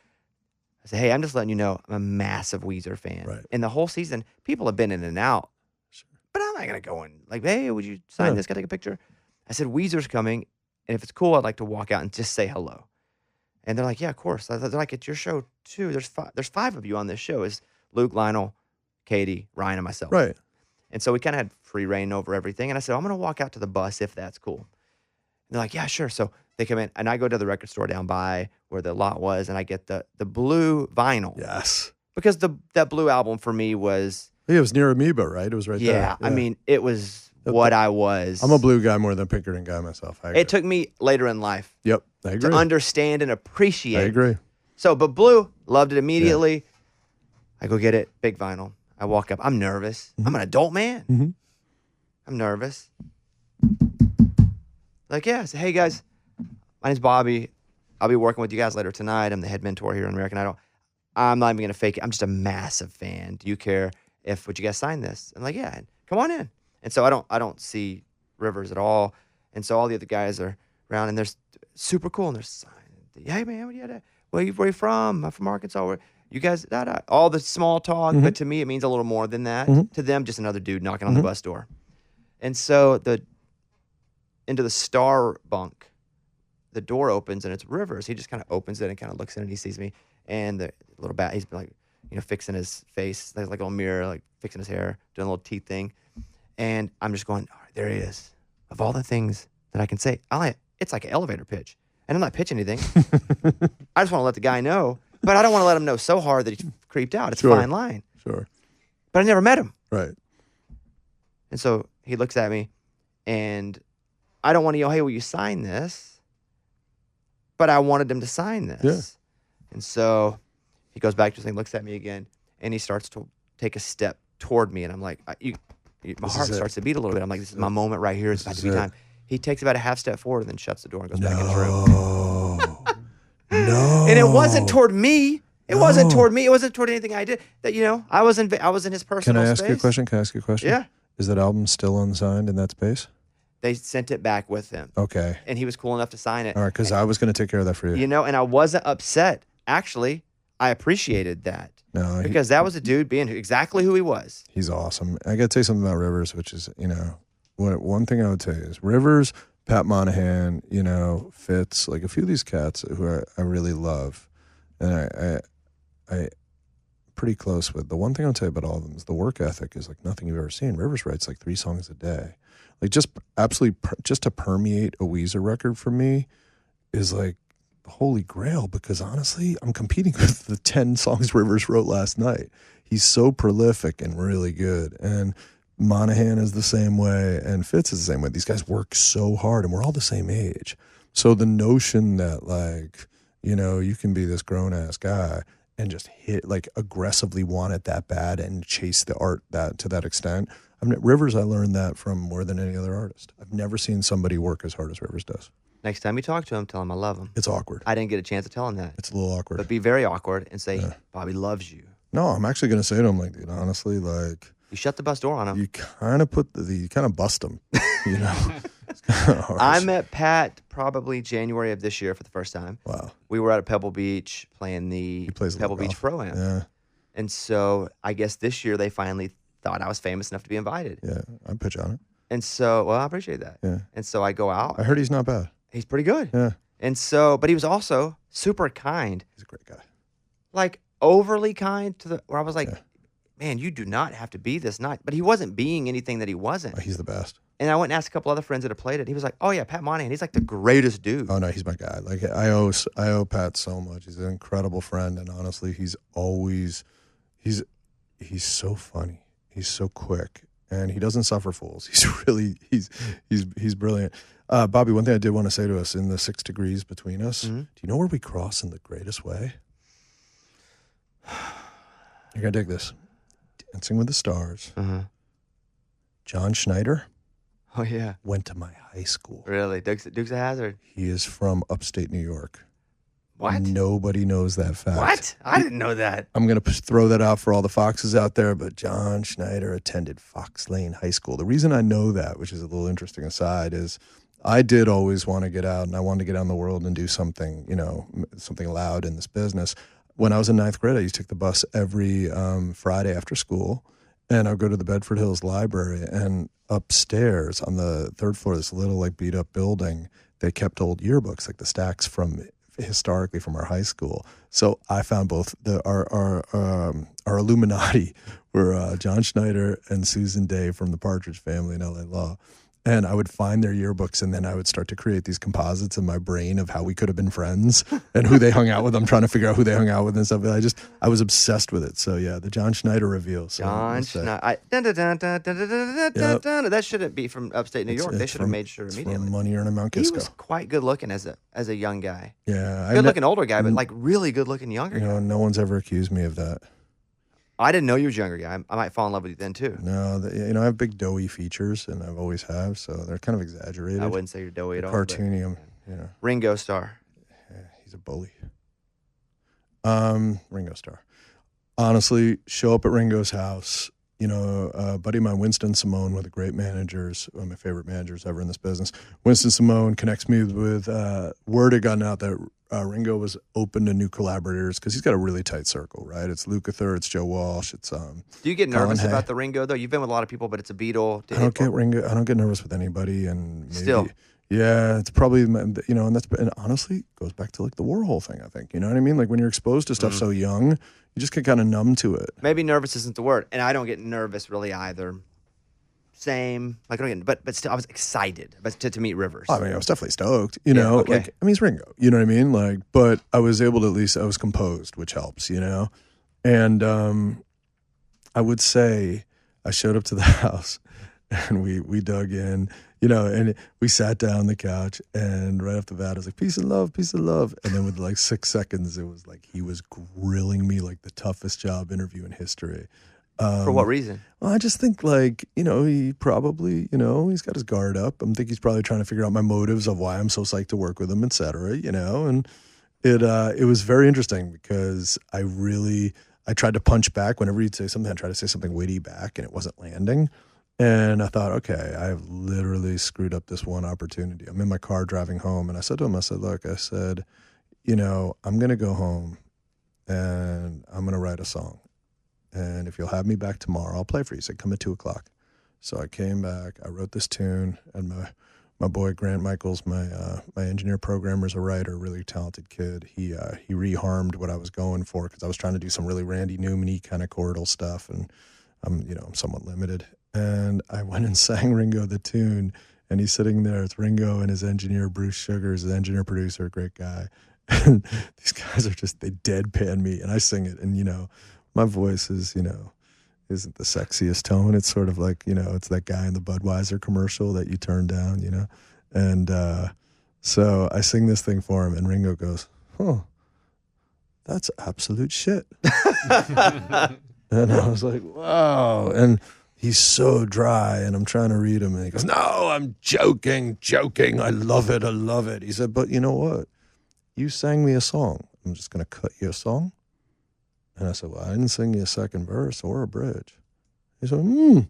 I said, hey, I'm just letting you know I'm a massive Weezer fan. Right. And the whole season, people have been in and out. Sure. But I'm not going to go in like, hey, would you sign this? Can I take a picture? I said, Weezer's coming. And if it's cool, I'd like to walk out and just say hello. And they're like, yeah, of course. They're like, it's your show too. There's five of you on this show. It's Luke, Lionel, Katie, Ryan, and myself. Right. And so we kind of had free reign over everything. And I said, I'm going to walk out to the bus if that's cool. And they're like, yeah, sure. So they come in, and I go to the record store down by where the lot was, and I get the blue vinyl. Yes. Because that blue album for me was... Yeah, it was near Amoeba, right? It was right there. Yeah, I mean, it was what I was. I'm a blue guy more than a Pinkerton guy myself. I agree. It took me later in life I agree. to understand and appreciate. I agree. So, but blue, loved it immediately. Yeah. I go get it, big vinyl. I walk up. I'm nervous. Mm-hmm. I'm an adult man. Mm-hmm. I'm nervous. Like, yeah. I say, hey, guys, my name's Bobby. I'll be working with you guys later tonight. I'm the head mentor here on American Idol. I'm not even going to fake it. I'm just a massive fan. Do you care would you guys sign this? And like, yeah, come on in. And so I don't see Rivers at all. And so all the other guys are around, and they're super cool. And they're signing. Hey, man, where you from? I'm from Arkansas. You guys, all the small talk. Mm-hmm. But to me, it means a little more than that. Mm-hmm. To them, just another dude knocking on the bus door. And so into the star bunk, the door opens, and it's Rivers. He just kind of opens it and kind of looks in, and he sees me. And the little bat, he's like, fixing his face, like a little mirror, like fixing his hair, doing a little teeth thing. And I'm just going, all right, there he is. Of all the things that I can say, it's like an elevator pitch. And I'm not pitching anything. I just want to let the guy know, but I don't want to let him know so hard that he's creeped out. It's a fine line. Sure. But I never met him. Right. And so he looks at me, and I don't want to yell, hey, will you sign this? But I wanted him to sign this. Yeah. And so he goes back to his thing, looks at me again, and he starts to take a step toward me. And I'm like, my heart starts to beat a little bit. I'm like, this is my moment right here. It's about to be time. He takes about a half step forward and then shuts the door and goes back in his room. No. And it wasn't toward me. It wasn't toward me. It wasn't toward anything I did. That, I was in his personal space. Can I ask you a question? Yeah. Is that album still unsigned in that space? They sent it back with him. Okay. And he was cool enough to sign it. All right, because I was going to take care of that for you. And I wasn't upset. Actually, I appreciated that. No, because that was a dude being exactly who he was. He's awesome. I got to tell you something about Rivers, which is, one thing I would say is Rivers, Pat Monahan, Fitz, like a few of these cats who I really love, and I pretty close with. The one thing I'll tell you about all of them is the work ethic is like nothing you've ever seen. Rivers writes like 3 songs a day. Like just to permeate a Weezer record for me is like holy grail, because honestly, I'm competing with the 10 songs Rivers wrote last night. He's so prolific and really good. And Monahan is the same way, and Fitz is the same way. These guys work so hard, and we're all the same age. So the notion that you can be this grown-ass guy and just aggressively want it that bad and chase the art to that extent. Rivers, I learned that from more than any other artist. I've never seen somebody work as hard as Rivers does. Next time you talk to him, tell him I love him. It's awkward. I didn't get a chance to tell him that. It's a little awkward. But be very awkward and say, Bobby loves you. No, I'm actually going to say to him, dude, honestly, you shut the bus door on him. You kind of bust him, It's kind of harsh. I met Pat probably January of this year for the first time. Wow. We were at Pebble Beach playing the Pebble Beach Pro-Am. Yeah. And so I guess this year they finally thought I was famous enough to be invited. Yeah, I'd pitch on it. And so, I appreciate that. Yeah. And so I go out. I heard he's not bad. He's pretty good. Yeah. And so, but he was also super kind. He's a great guy. Like overly kind where I was like, man, you do not have to be this nice. But he wasn't being anything that he wasn't. Oh, he's the best. And I went and asked a couple other friends that had played it. He was like, oh yeah, Pat Monahan. He's like the greatest dude. Oh no, he's my guy. Like I owe Pat so much. He's an incredible friend, and honestly, he's so funny. He's so quick, and he doesn't suffer fools. He's brilliant. Bobby, one thing I did want to say to us in the 6 degrees between us, do you know where we cross in the greatest way? You're going to dig this. Dancing with the Stars. John Schneider. Oh, yeah. Went to my high school. Really? Dukes of Hazzard? He is from upstate New York. What? Nobody knows that fact. What? I didn't know that. I'm going to throw that out for all the Foxes out there, but John Schneider attended Fox Lane High School. The reason I know that, which is a little interesting aside, is I did always want to get out, and I wanted to get out in the world and do something, something loud in this business. When I was in 9th grade, I used to take the bus every Friday after school, And I'll go to the Bedford Hills Library, and upstairs on the third floor, this little like beat up building, they kept old yearbooks, like the stacks from historically from our high school. So I found both our Illuminati were John Schneider and Susan Day from the Partridge Family in LA Law. And I would find their yearbooks, and then I would start to create these composites in my brain of how we could have been friends and who they hung out with. I'm trying to figure out who they hung out with and stuff. And I was obsessed with it. So yeah, the John Schneider reveal. So John Schneider. That shouldn't be from upstate New York. They should have made sure immediately. From Money Earner Mount He Kisco. was quite good looking as a young guy. Yeah, Good looking older guy, but like really good looking younger guy. No one's ever accused me of that. I didn't know you was a younger guy. I might fall in love with you then too. No, I have big doughy features, and I've always have, so they're kind of exaggerated. I wouldn't say you're doughy at all. Cartoony, Ringo Starr. Yeah, he's a bully. Ringo Starr. Honestly, show up at Ringo's house. A buddy of mine, Winston Simone, one of the great managers, one of my favorite managers ever in this business. Winston Simone connects me with word had gotten out that Ringo was open to new collaborators because he's got a really tight circle, right? It's Lukather, it's Joe Walsh, it's Do you get nervous Colin Hay. about the Ringo though? You've been with a lot of people, but it's a Beatle. I don't get Ringo. I don't get nervous with anybody, and maybe, Still. yeah, it's probably and honestly goes back to like the Warhol thing. I think you know what I mean. Like when you're exposed to stuff so young, you just get kind of numb to it. Maybe nervous isn't the word, and I don't get nervous really either. Same, like I don't get, but still, I was excited, to meet Rivers. I mean, I was definitely stoked. Okay. Like I mean, it's Ringo. You know what I mean? Like, but I was able to I was composed, which helps. And I would say I showed up to the house, and we dug in. And we sat down on the couch, and right off the bat, I was like, peace and love, peace and love. And then with like 6 seconds, it was like he was grilling me like the toughest job interview in history. For what reason? Well, I just think he probably, he's got his guard up. I think he's probably trying to figure out my motives of why I'm so psyched to work with him, et cetera, and it was very interesting because I tried to punch back whenever he'd say something. I tried to say something witty back, and it wasn't landing. And I thought, okay, I've literally screwed up this one opportunity. I'm in my car driving home, and I said to him, look, I'm going to go home and I'm going to write a song. And if you'll have me back tomorrow, I'll play for you. He said, come at 2:00. So I came back, I wrote this tune, and my boy Grant Michaels, my engineer programmer, is a writer, really talented kid. He reharmed what I was going for because I was trying to do some really Randy Newman-y kind of chordal stuff, and I'm somewhat limited. And I went and sang Ringo the tune, and he's sitting there. It's Ringo and his engineer, Bruce Sugars, his engineer-producer, great guy. And these guys they deadpan me, and I sing it. And, my voice is, isn't the sexiest tone. It's sort of like, it's that guy in the Budweiser commercial that you turn down, And so I sing this thing for him, and Ringo goes, that's absolute shit. And I was like, wow. And he's so dry, and I'm trying to read him, and he goes, no, I'm joking. I love it. He said, but you know what? You sang me a song. I'm just going to cut you a song. And I said, well, I didn't sing you a second verse or a bridge. He said, And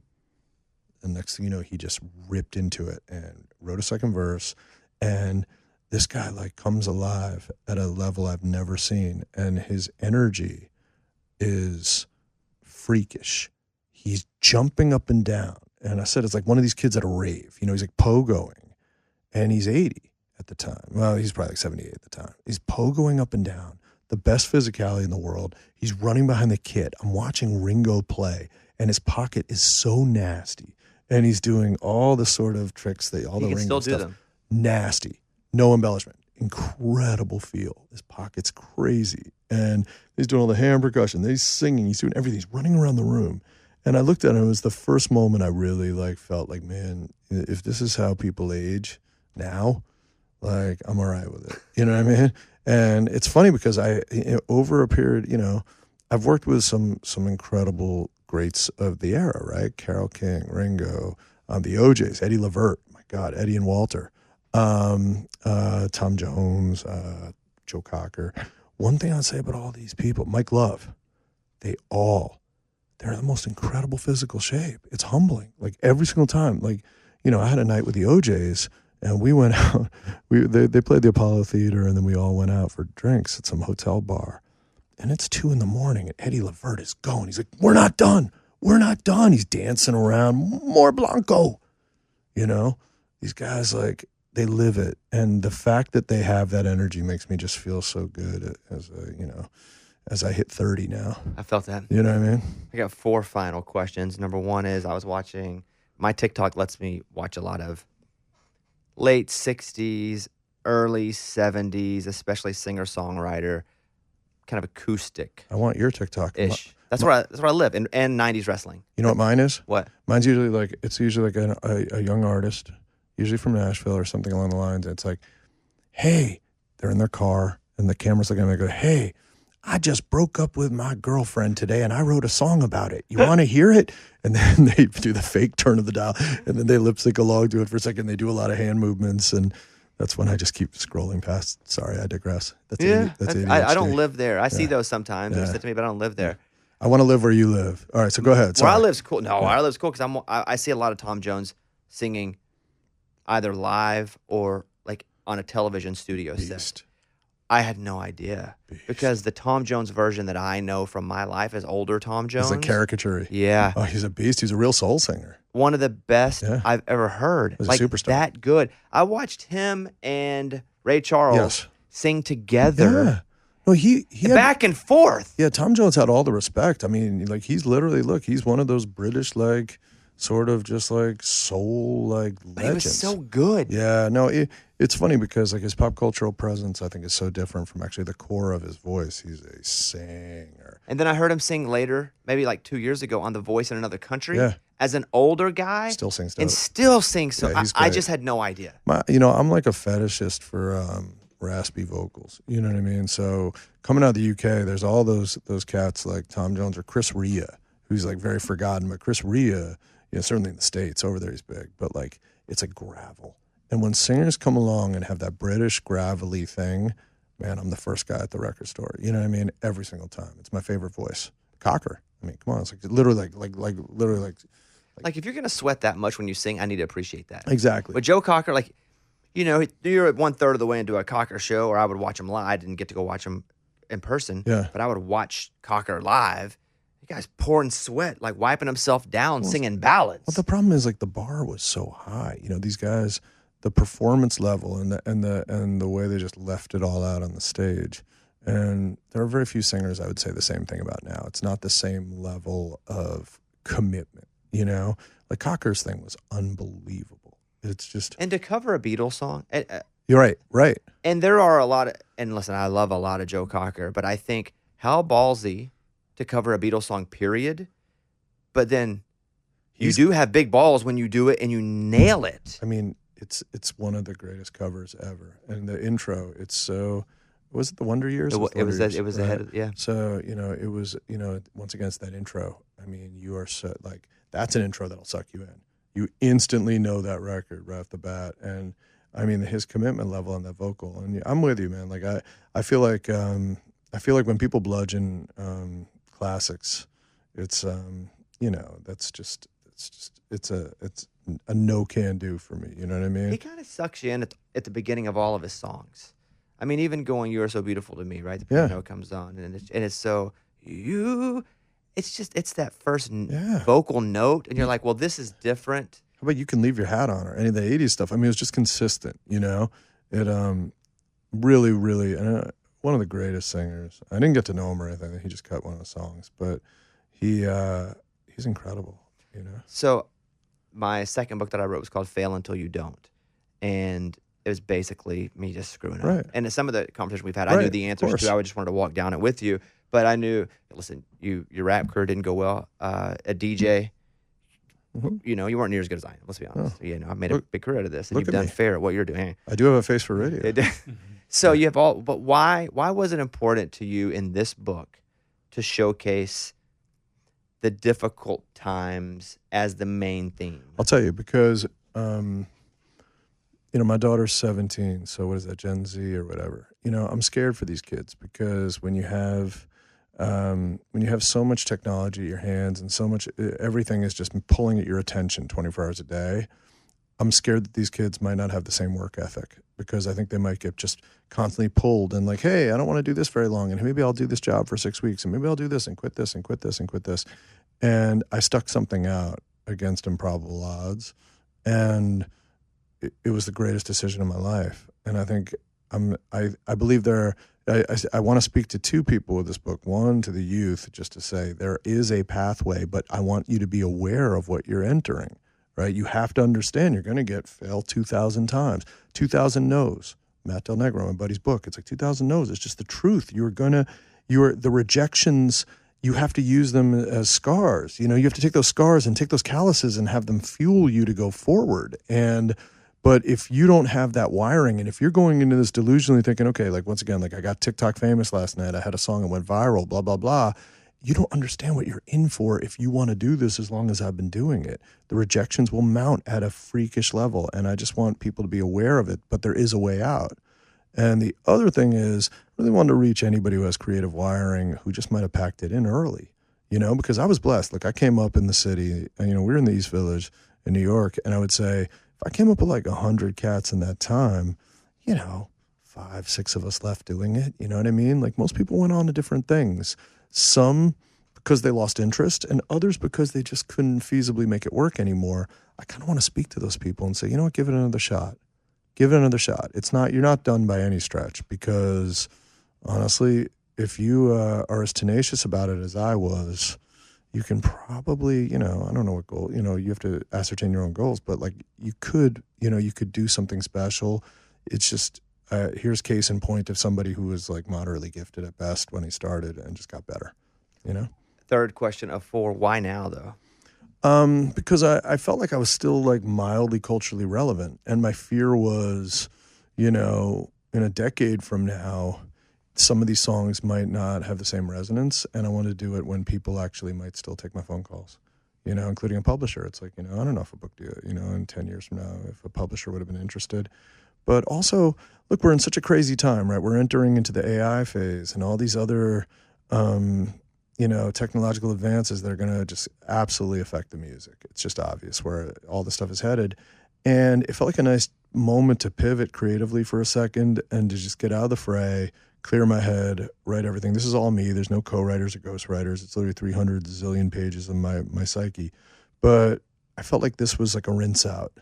next thing you know, he just ripped into it and wrote a second verse. And this guy comes alive at a level I've never seen. And his energy is freakish. He's jumping up and down. And I said, it's like one of these kids at a rave. He's like pogoing. And he's 80 at the time. Well, he's probably 78 at the time. He's pogoing up and down. The best physicality in the world. He's running behind the kid. I'm watching Ringo play, and his pocket is so nasty. And he's doing all the sort of tricks that all the Ringo still stuff. do them. Nasty. No embellishment. Incredible feel. His pocket's crazy. And he's doing all the hand percussion. He's singing. He's doing everything. He's running around the room. And I looked at him. It was the first moment I really felt like, man, if this is how people age now, I'm all right with it. You know what I mean? And it's funny because over a period, I've worked with some incredible greats of the era, right? Carole King, Ringo, the OJs, Eddie Levert, my God, Eddie and Walter, Tom Jones, Joe Cocker. One thing I'd say about all these people, Mike Love, they're in the most incredible physical shape. It's humbling. Every single time. I had a night with the OJs, and we went out. They played the Apollo Theater, and then we all went out for drinks at some hotel bar. And it's 2 a.m, and Eddie Levert is going. He's like, we're not done. we're not done. He's dancing around, more Blanco. You know, these guys, like, they live it. And the fact that they have that energy makes me just feel so good as I hit 30 now. I felt that. You know what I mean? I got 4 final questions. Number 1 is, I was watching, my TikTok lets me watch a lot of late 60s, early 70s, especially singer-songwriter, kind of acoustic-ish. I want your TikTok. That's where I live, and 90s wrestling. You know what mine is? What? Mine's usually like, a young artist, usually from Nashville or something along the lines. And it's like, hey, they're in their car and the camera's looking at them and they go, hey, I just broke up with my girlfriend today and I wrote a song about it. You want to hear it? And then they do the fake turn of the dial and then they lip sync along to it for a second. They do a lot of hand movements, and that's when I just keep scrolling past. Sorry, I digress. That's ADHD. I don't live there. I see those sometimes. They're sent to me, but I don't live there. I want to live where you live. All right, so go ahead. Sorry. Where I live's cool. No, where I live's cool because I see a lot of Tom Jones singing either live or like on a television studio set. I had no idea because the Tom Jones version that I know from my life is older Tom Jones. He's a caricature. Yeah. Oh, he's a beast. He's a real soul singer. One of the best I've ever heard. He's like a superstar. That good. I watched him and Ray Charles sing together. Yeah. No, he back and forth. Yeah, Tom Jones had all the respect. I mean, like, he's literally, he's one of those British, like, sort of just like soul, like, legends. But he was so good. Yeah, no, it's funny because, like, his pop cultural presence, I think, is so different from actually the core of his voice. He's a singer. And then I heard him sing later, maybe like 2 years ago, on The Voice in Another Country. Yeah. As an older guy. Still sings. And still sings. So yeah, I just had no idea. I'm like a fetishist for raspy vocals. You know what I mean? So coming out of the UK, there's all those cats like Tom Jones or Chris Rea, who's like very forgotten. But Chris Rea, certainly in the States, over there he's big. But like, it's a gravel. And when singers come along and have that British gravelly thing, man, I'm the first guy at the record store. You know what I mean? Every single time. It's my favorite voice. Cocker. I mean, come on. It's like literally like if you're going to sweat that much when you sing, I need to appreciate that. Exactly. But Joe Cocker, like, you're at 1/3 of the way into a Cocker show, or I would watch him live. I didn't get to go watch him in person. Yeah. But I would watch Cocker live. The guy's pouring sweat, like wiping himself down, singing ballads. Well, the problem is, like, the bar was so high. These guys, the performance level and the way they just left it all out on the stage. And there are very few singers I would say the same thing about now. It's not the same level of commitment, Like, Cocker's thing was unbelievable. It's just... And to cover a Beatles song... You're right. And there are a lot of... And listen, I love a lot of Joe Cocker, but I think how ballsy to cover a Beatles song, period. But then you do have big balls when you do it and you nail it. I mean, it's one of the greatest covers ever. And the intro, it's so... Was it the Wonder Years? It was ahead of, yeah. So, it was, once again, it's that intro. I mean, you are so, like, that's an intro that'll suck you in. You instantly know that record right off the bat. And, I mean, his commitment level on that vocal. And I'm with you, man. Like, I feel like when people bludgeon classics, it's, it's a no can do for me. You know what I mean? He kind of sucks you in at the beginning of all of his songs. I mean, even going "You Are So Beautiful to Me," right? The piano comes on, and it's so it's that first vocal note, and you're like, well, this is different. How about You Can Leave Your Hat On, or any of the '80s stuff? I mean, it was just consistent, It really, really, one of the greatest singers. I didn't get to know him or anything. He just cut one of the songs, but he's incredible, So, my second book that I wrote was called "Fail Until You Don't," and it was basically me just screwing up. Right. And some of the conversations we've had, I knew the answers to. I just wanted to walk down it with you. But I knew, listen, your rap career didn't go well. A DJ, you weren't near as good as I am, let's be honest. I made a big career out of this, and you've done fair at what you're doing. I do have a face for radio. So you have but why was it important to you in this book to showcase the difficult times as the main theme? I'll tell you, because... my daughter's 17, so what is that, Gen Z or whatever? I'm scared for these kids because when you have so much technology at your hands and so much, everything is just pulling at your attention 24 hours a day, I'm scared that these kids might not have the same work ethic because I think they might get just constantly pulled and like, hey, I don't want to do this very long, and maybe I'll do this job for 6 weeks, and maybe I'll do this and quit this and quit this and quit this. And I stuck something out against improbable odds, and it was the greatest decision of my life. And I think I believe I want to speak to two people with this book. One, to the youth, just to say there is a pathway, but I want you to be aware of what you're entering, right? You have to understand you're going to get failed 2,000 times, 2,000 no's. Matt Del Negro, my buddy's book, it's like 2,000 no's. It's just the truth. The rejections, you have to use them as scars. You have to take those scars and take those calluses and have them fuel you to go forward. But if you don't have that wiring, and if you're going into this delusionally thinking, okay, like once again, like I got TikTok famous last night, I had a song that went viral, blah, blah, blah. You don't understand what you're in for if you want to do this as long as I've been doing it. The rejections will mount at a freakish level, and I just want people to be aware of it, but there is a way out. And the other thing is, I really want to reach anybody who has creative wiring who just might have packed it in early, because I was blessed. Like I came up in the city, and, we were in the East Village in New York, and I would say, if I came up with like 100 cats in that time, 5, 6 of us left doing it. You know what I mean? Like most people went on to different things. Some because they lost interest, and others because they just couldn't feasibly make it work anymore. I kind of want to speak to those people and say, you know what, give it another shot. Give it another shot. You're not done by any stretch, because honestly, if you are as tenacious about it as I was, you can probably, I don't know what goal, you have to ascertain your own goals, but like you could do something special. It's just, here's case in point of somebody who was like moderately gifted at best when he started and just got better, Third question of 4, why now though? Because I felt like I was still like mildly culturally relevant. And my fear was, in a decade from now, some of these songs might not have the same resonance. And I want to do it when people actually might still take my phone calls, including a publisher. It's like, I don't know if a book, in 10 years from now, if a publisher would have been interested. But also, look, we're in such a crazy time, right? We're entering into the AI phase and all these other, technological advances that are going to just absolutely affect the music. It's just obvious where all this stuff is headed. And it felt like a nice moment to pivot creatively for a second and to just get out of the fray, clear my head, write everything. This is all me. There's no co-writers or ghostwriters. It's literally 300 zillion pages of my psyche. But I felt like this was like a rinse out.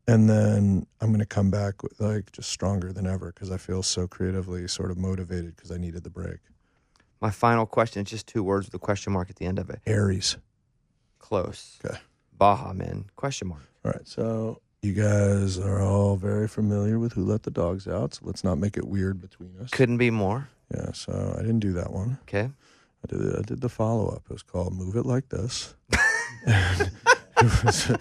And then I'm going to come back with like just stronger than ever, because I feel so creatively sort of motivated because I needed the break. My final question is just 2 words with a question mark at the end of it. Aries. Close. Okay. Baha Men, question mark. All right, so you guys are all very familiar with Who Let the Dogs Out, so let's not make it weird between us. Couldn't be more. Yeah, so I didn't do that one. Okay. I did the follow-up. It was called Move It Like This. And it was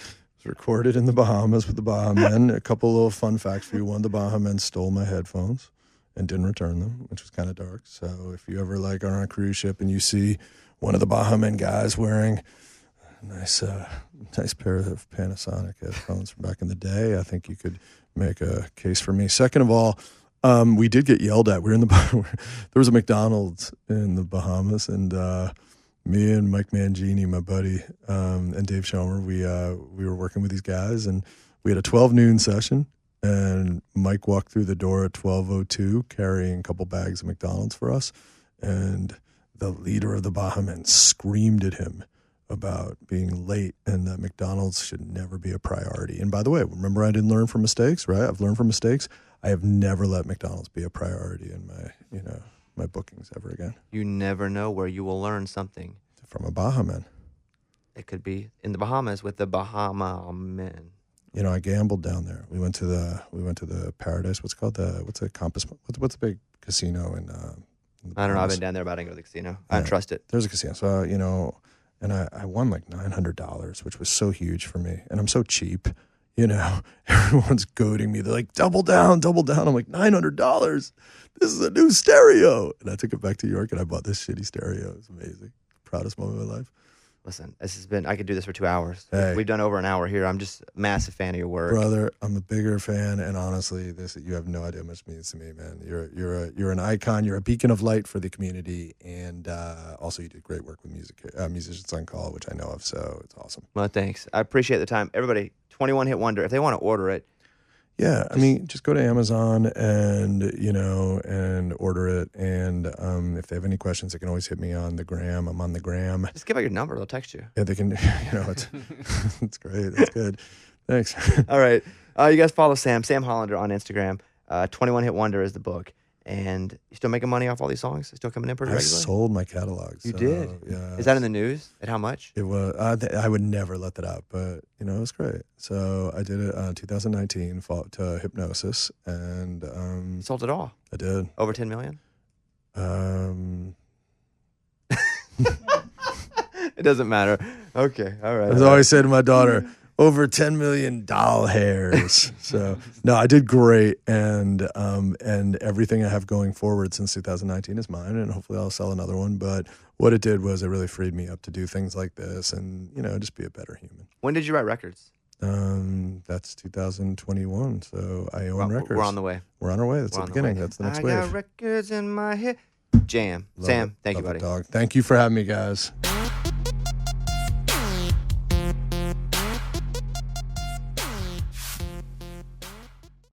recorded in the Bahamas with the Baha Men. A couple little fun facts for you. One, the Baha Men stole my headphones and didn't return them, which was kind of dark. So if you ever like are on a cruise ship and you see one of the Baha Men guys wearing a nice pair of Panasonic headphones from back in the day, I think you could make a case for me. Second of all, we did get yelled at. We were in there was a McDonald's in the Bahamas, and me and Mike Mangini, my buddy, and Dave Schomer, we were working with these guys, and we had a 12 noon session. And Mike walked through the door at 12:02 carrying a couple bags of McDonald's for us. And the leader of the Baha Men screamed at him about being late and that McDonald's should never be a priority. And by the way, remember I didn't learn from mistakes, right? I've learned from mistakes. I have never let McDonald's be a priority in my bookings ever again. You never know where you will learn something. From a Baha Men. It could be in the Bahamas with the Bahama Men. I gambled down there. We went to the Paradise. What's the Compass? What's the big casino in I don't know. I've been down there, but I didn't go to the casino. I don't trust it. There's a casino. So, and I won like $900, which was so huge for me. And I'm so cheap, everyone's goading me. They're like, double down. I'm like, $900. This is a new stereo. And I took it back to New York and I bought this shitty stereo. It's amazing. Proudest moment of my life. Listen, I could do this for 2 hours. Hey. We've done over an hour here. I'm just a massive fan of your work. Brother, I'm a bigger fan, and honestly, you have no idea how much it means to me, man. You're an icon, you're a beacon of light for the community, and also you did great work with Musicians on Call, which I know of, so it's awesome. Well, thanks. I appreciate the time. Everybody, 21 Hit Wonder, if they want to order it, Yeah, I mean, just go to Amazon and and order it. And if they have any questions, they can always hit me on the gram. I'm on the gram. Just give out your number; they'll text you. Yeah, they can. It's it's great. That's good. Thanks. All right, you guys follow Sam Hollander on Instagram. 21 Hit Wonder is the book, and you still making money off all these songs? Still coming in pretty I regularly? sold my catalog. You did? Yeah. Is that in the news? At how much? It was. I would never let that out, but it was great. So I did it 2019 to Hypnosis, and You sold it all. I did. Over 10 million? It doesn't matter. Okay, all right. As I always say to my daughter, over 10 million doll hairs. So no, I did great, and everything I have going forward since 2019 is mine, and hopefully I'll sell another one. But what it did was it really freed me up to do things like this, and just be a better human. When did you write records? That's 2021. So I own records. We're on the way. We're on our way. That's the beginning. That's the next wave. I got records in my head. Jam. Love Sam, it. thank you, Love buddy. it, dog. Thank you for having me, guys.